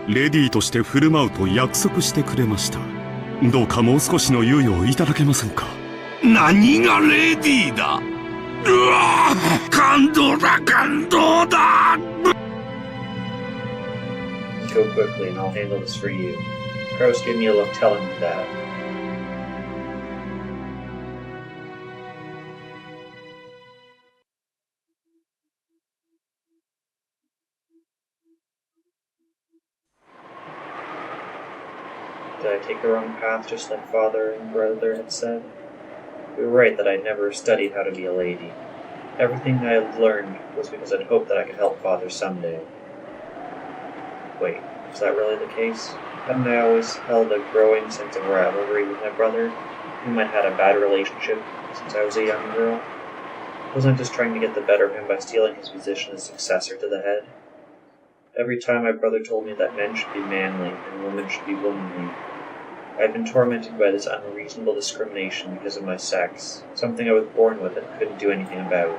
レディーとして振る舞うと約束してくれました。どうかもう少しの猶予をいただけませんか。何がレディーだ。うわぁ、感動だ感動だ。 Go quickly and I'll handle this for you. Kraus gave me a look telling me that. Did I take the wrong path just like father and brother had said? They were right that I'd never studied how to be a lady. Everything I had learned was because I'd hoped that I could help father someday. Wait, was that really the case? Hadn't I always held a growing sense of rivalry with my brother, whom I'd had a bad relationship since I was a young girl? Wasn't I just trying to get the better of him by stealing his position as successor to the head? Every time my brother told me that men should be manly and women should be womanly, I had been tormented by this unreasonable discrimination because of my sex, something I was born with and couldn't do anything about.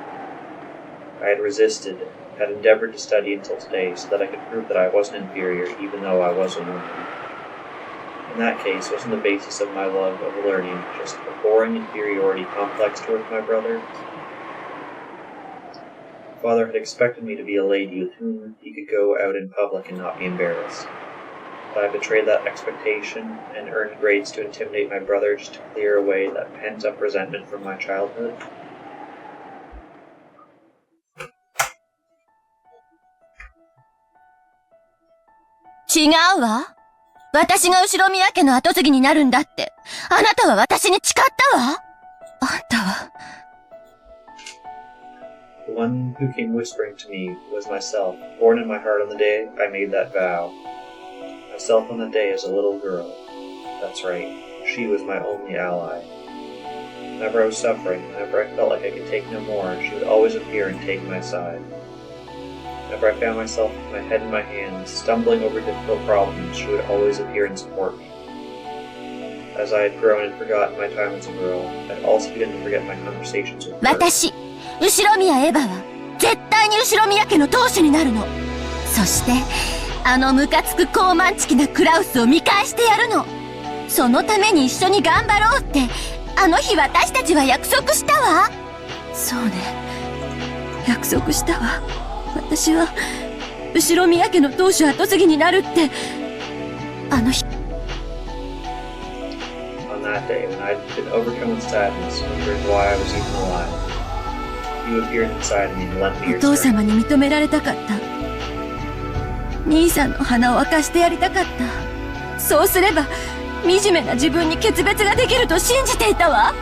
I had resisted, had endeavored to study until today so that I could prove that I wasn't inferior even though I was a woman. In that case, wasn't the basis of my love of learning just a boring inferiority complex towards my brother? Father had expected me to be a lady with whom he could go out in public and not be embarrassed. But I betrayed that expectation and earned grades to intimidate my brother just to clear away that pent-up resentment from my childhood. 違うわ。私が後宮家の跡継ぎになるんだって。あなたは私に誓ったわ。あんたは。The one who came whispering to me was myself, born in my heart on the day I made that vow. Myself on the day as a little girl. That's right, she was my only ally. Whenever I was suffering, whenever I felt like I could take no more, she would always appear and take my side. Whenever I found myself with my head in my hands, stumbling over difficult problems, she would always appear and support me. As I had grown and forgotten my time as a girl, I'd also begun to forget my conversations with her. 私、後宮エヴァは、絶対に後宮家の当主になるの。そして、あのムカつく高慢ちきなクラウスを見返してやるの。そのために一緒に頑張ろうって、あの日私たちは約束したわ。そうね、約束したわ。私は後宮家の当主跡継ぎになるってあの日。 On that day, when I'd been overcome with sadness, wondering why I was even alive, you appeared inside me and lent me your お父 strength. 様に認められたかった。兄さんの鼻を明かしてやりたかった。そうすれば惨めな自分に決別ができると信じていたわ。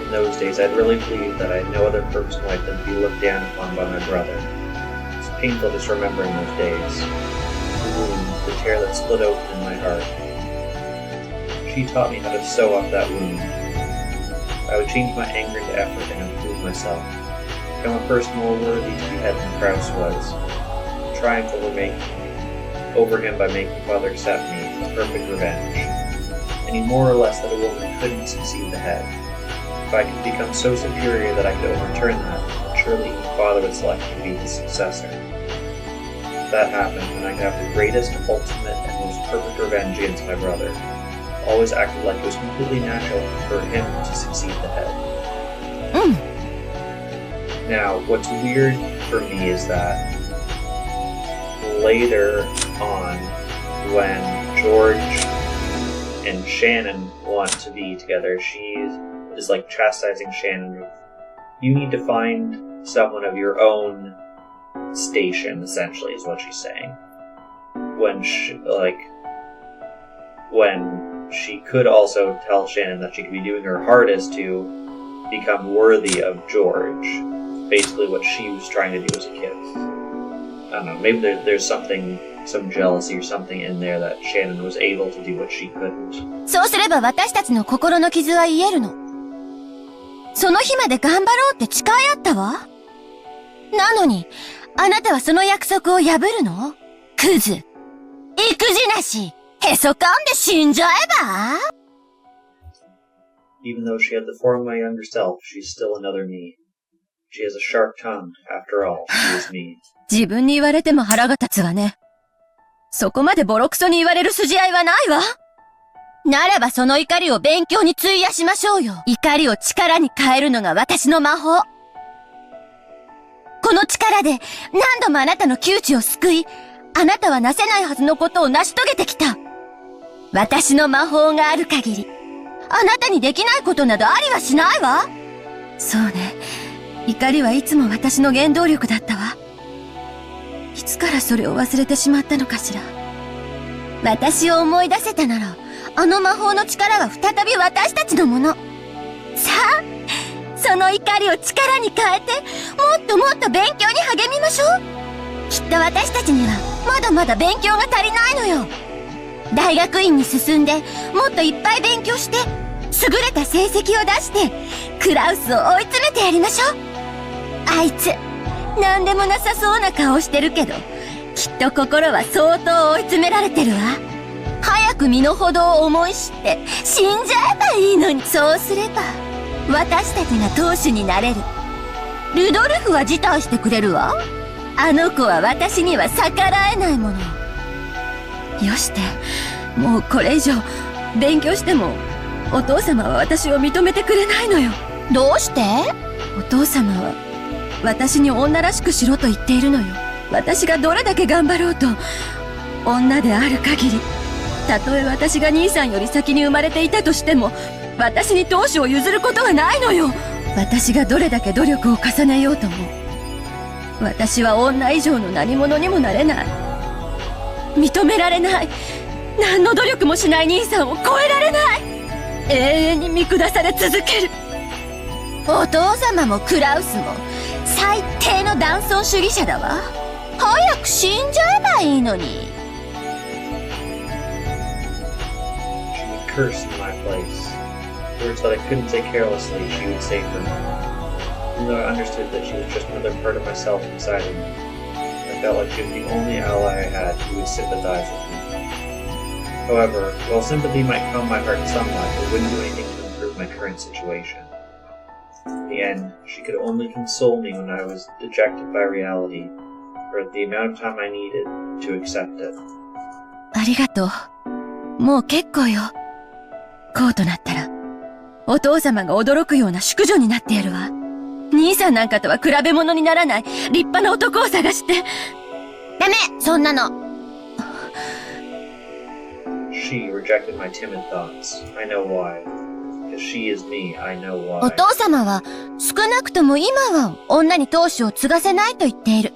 In those days, I'd really believed that I had no other purpose in life than to be looked down upon by my brother. It's painful just remembering those days. The wound, the tear that split open in my heart. She taught me how to sew up that wound. I would change my anger into effort and improve myself. Become a person more worthy to be head than Kraus was. Triumph over him by making father accept me, a perfect revenge. I knew more or less that a woman couldn't succeed the head. If I could become so superior that I could overturn that, then surely father would select me to be his successor. If that happened, then I could have the greatest, ultimate, and most perfect revenge against my brother. Always acted like it was completely natural for him to succeed the head. Now, what's weird for me is that later on, when George and Shannon want to be together, she is like chastising Shannon. You need to find someone of your own station, essentially, is what she's saying. When she could also tell Shannon that she could be doing her hardest to become worthy of George. Basically what she was trying to do as a kid. I don't know, maybe there's some jealousy or something in there that Shannon was able to do what she couldn't. そうすれば私たちの心の傷は癒えるの。その日まで頑張ろうって誓い合ったわ。なのに、あなたはその約束を破るの？クズ。育児なし。へそかんで死んじゃえば？ Even though she had the form of my younger self, she's still another me. She has a sharp tongue. After all, she is me. 自分に言われても腹が立つわね。そこまでボロクソに言われる筋合いはないわ。ならばその怒りを勉強に費やしましょうよ。怒りを力に変えるのが私の魔法。この力で何度もあなたの窮地を救い、あなたはなせないはずのことを成し遂げてきた。私の魔法がある限り、あなたにできないことなどありはしないわ。そうね。怒りはいつも私の原動力だったわ。いつからそれを忘れてしまったのかしら。私を思い出せたなら、あの魔法の力は再び私たちのもの。さあ、その怒りを力に変えて、もっともっと勉強に励みましょう。きっと私たちには、まだまだ勉強が足りないのよ。大学院に進んで、もっといっぱい勉強して、優れた成績を出して、クラウスを追い詰めてやりましょう。あいつ、なんでもなさそうな顔してるけど、きっと心は相当追い詰められてるわ。早く身の程を思い知って、死んじゃえばいいのに。そうすれば、私たちが当主になれる。ルドルフは辞退してくれるわ。あの子は私には逆らえないもの。よして、もうこれ以上、勉強しても、お父様は私を認めてくれないのよ。どうして？お父様は、私に女らしくしろと言っているのよ。私がどれだけ頑張ろうと、女である限り、たとえ私が兄さんより先に生まれていたとしても、私に当主を譲ることはないのよ。私がどれだけ努力を重ねようとも、私は女以上の何者にもなれない。認められない。何の努力もしない兄さんを超えられない。永遠に見下され続ける。お父様もクラウスも最低の男尊主義者だわ。早く死んじゃえばいいのに。She would curse in my place. Words that I couldn't say carelessly, she would say for me. Even though I understood that she was just another part of myself inside of me, I felt like she was the only ally I had who would sympathize with me. However, while sympathy might calm my heart somewhat, it wouldn't do anything to improve my current situation. In the end, she could only console me when I was dejected by reality, for the amount of time I needed to accept it. ありがとう。もう結構よ。こうとなったら、お父様が驚くような淑女になってやるわ。兄さんなんかとは比べ物にならない立派な男を探して。ダメ、そんなの。She rejected my timid thoughts. I know why. Because she is me, I know why. お父様は少なくとも今は女に当主を継がせないと言っている。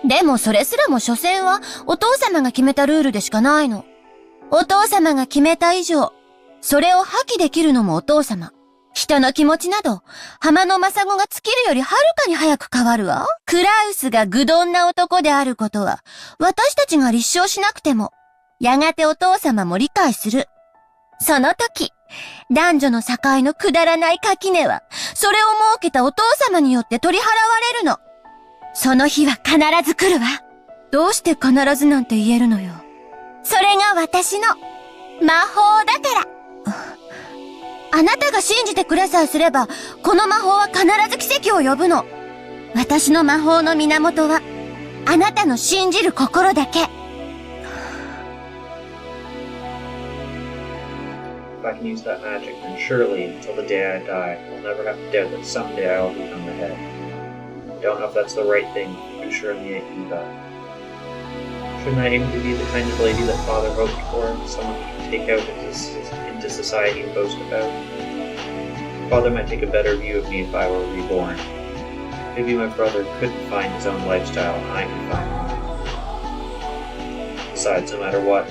でもそれすらも所詮はお父様が決めたルールでしかないの。お父様が決めた以上、それを破棄できるのもお父様。人の気持ちなど、浜のマサゴが尽きるよりはるかに早く変わるわ。クラウスが愚鈍な男であることは、私たちが立証しなくても、やがてお父様も理解する。その時、男女の境のくだらない垣根は、それを設けたお父様によって取り払われるの。その日は必ず来るわ。どうして必ずなんて言えるのよ。それが私の魔法だから。あなたが信じてくれさえすれば、この魔法は必ず奇跡を呼ぶの。私の魔法の源は、あなたの信じる心だけ。If I can use that magic, then surely, until the day I die, I'll never have to doubt that someday I will become the head. I don't know if that's the right thing, but sure in the Eva. Shouldn't I aim to be the kind of lady that Father hoped for, someone who can take out into society and boast about? Father might take a better view of me if I were reborn. Maybe my brother couldn't find his own lifestyle and I could find mine. Besides, no matter what,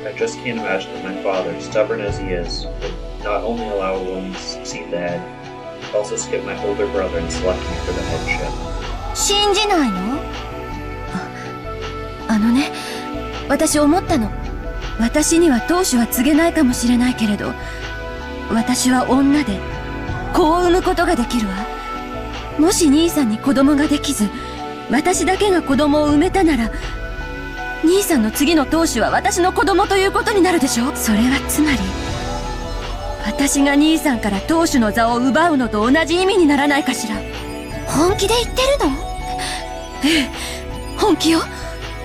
I just can't imagine that my father, stubborn as he is, would not only allow a woman to succeed the head, but also skip my older brother and select me for the headship. 信じないの？あのね、私思ったの。私には当主は告げないかもしれないけれど、私は女で、子を産むことができるわ。もし兄さんに子供ができず、私だけが子供を産めたなら、兄さんの次の当主は私の子供ということになるでしょ？それはつまり、私が兄さんから当主の座を奪うのと同じ意味にならないかしら。本気で言ってるの？ええ、本気よ。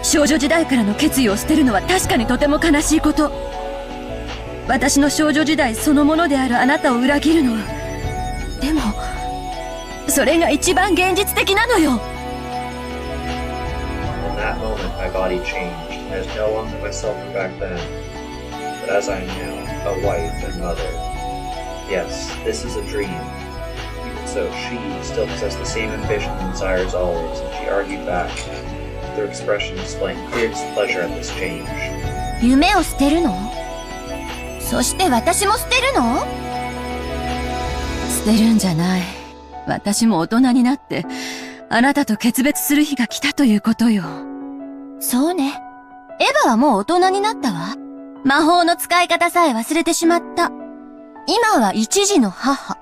少女時代からの決意を捨てるのは確かにとても悲しいこと。私の少女時代そのものであるあなたを裏切るのは、でもそれが一番現実的なのよ。 In that moment, my body changed. I was no longer myself from back then, but as I am now, a wife and mother. Yes, this is a dream. Even so, she still possessed the same ambitions and desires always, and she argued back, their expression displaying clear displeasure at this change. 夢を捨てるの？そして私も捨てるの？捨てるんじゃない。私も大人になって、あなたと決別する日が来たということよ。そうね。エヴァはもう大人になったわ。魔法の使い方さえ忘れてしまった。今は一児の母。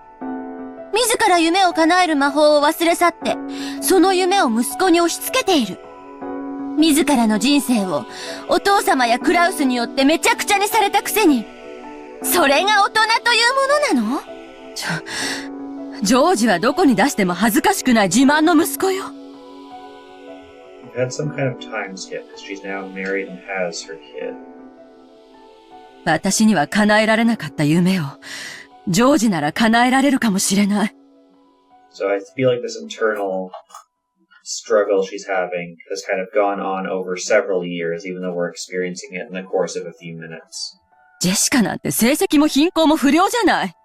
自ら夢を叶える魔法を忘れ去って、その夢を息子に押し付けている。自らの人生をお父様やクラウスによってめちゃくちゃにされたくせに、それが大人というものなの？ジョージはどこに出しても恥ずかしくない自慢の息子よ。We've had some kind of time skip, as she's now married and has her kid. 私には叶えられなかった夢を、ジョージなら叶えられるかもしれない。So I feel like this internal struggle she's having has kind of gone on over several years, even though we're experiencing it in the course of a few minutes. ジェシカなんて成績も貧困も不良じゃない。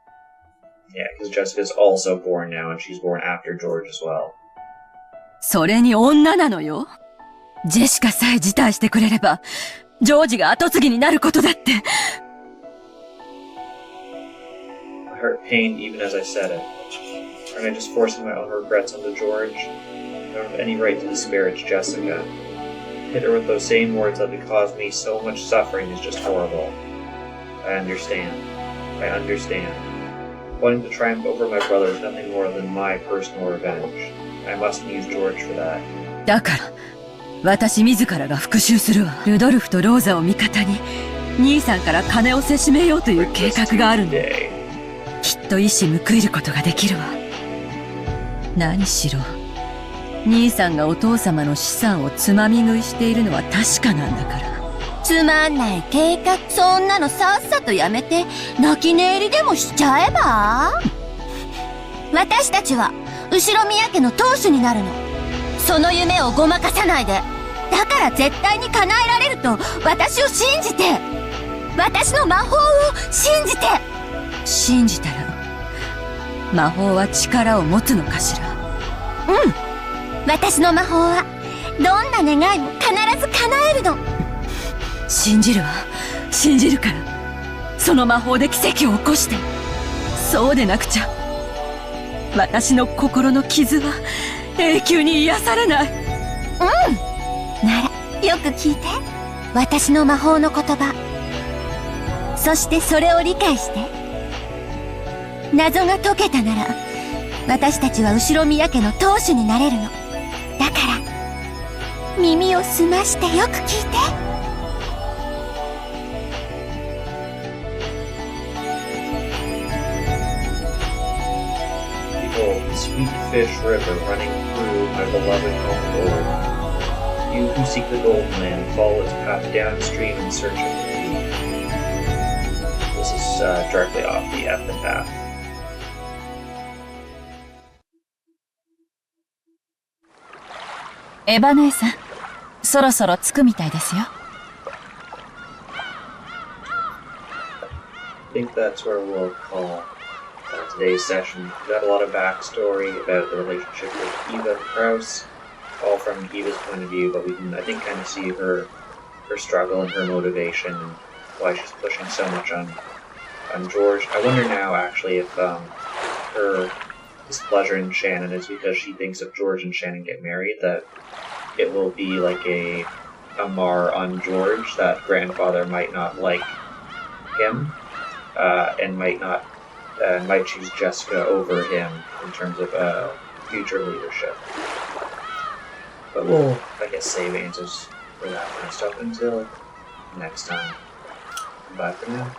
Yeah, because Jessica's also born now, and she's born after George as well. それに女なのよ。ジェシカさえ辞退してくれれば、ジョージが後継ぎになることだって。My heart pained even as I said it. Aren't I just forcing my own regrets onto George? I don't have any right to disparage Jessica. Hit her with those same words that would cause me so much suffering is just horrible. I understand. I understand. Wanting to triumph over my brother is nothing more than my personal revenge. I mustn't use George for that. だから、私自らが復讐するわ。ルドルフとローザを味方に、兄さんから金をせしめようという計画があるの。きっと一矢報いることができるわ。何しろ、兄さんがお父様の資産をつまみ食いしているのは確かなんだから。つまんない計画、そんなのさっさとやめて、泣き寝入りでもしちゃえば？私たちは、後ろ宮家の当主になるの。その夢をごまかさないで。だから絶対に叶えられると、私を信じて。私の魔法を信じて。信じたら、魔法は力を持つのかしら？うん。私の魔法は、どんな願いも必ず叶えるの。信じるわ。信じるから。その魔法で奇跡を起こして。そうでなくちゃ。私の心の傷は永久に癒されない。うん。なら、よく聞いて。私の魔法の言葉。そしてそれを理解して。謎が解けたなら、私たちは後ろ宮家の当主になれるの。だから、耳を澄ましてよく聞いて。Behold, the sweet fish river running through my beloved home old. You who seek the golden land, follow its path downstream in search of the sea. This is directly off the epitaph. エヴァ姉さん、そろそろ着くみたいですよ。I think that's where we'll call today's session. We got a lot of backstory about the relationship with Eva and Kraus, all from Eva's point of view, but we can, I think, kind of see her struggle and her motivation and why she's pushing so much on George. I wonder now, actually, if her displeasure in Shannon is because she thinks if George and Shannon get married, that it will be like a mar on George, that grandfather might not like him, and might choose Jessica over him in terms of future leadership. But we'll, I guess, save answers for that kind of stuff until next time. Bye for now.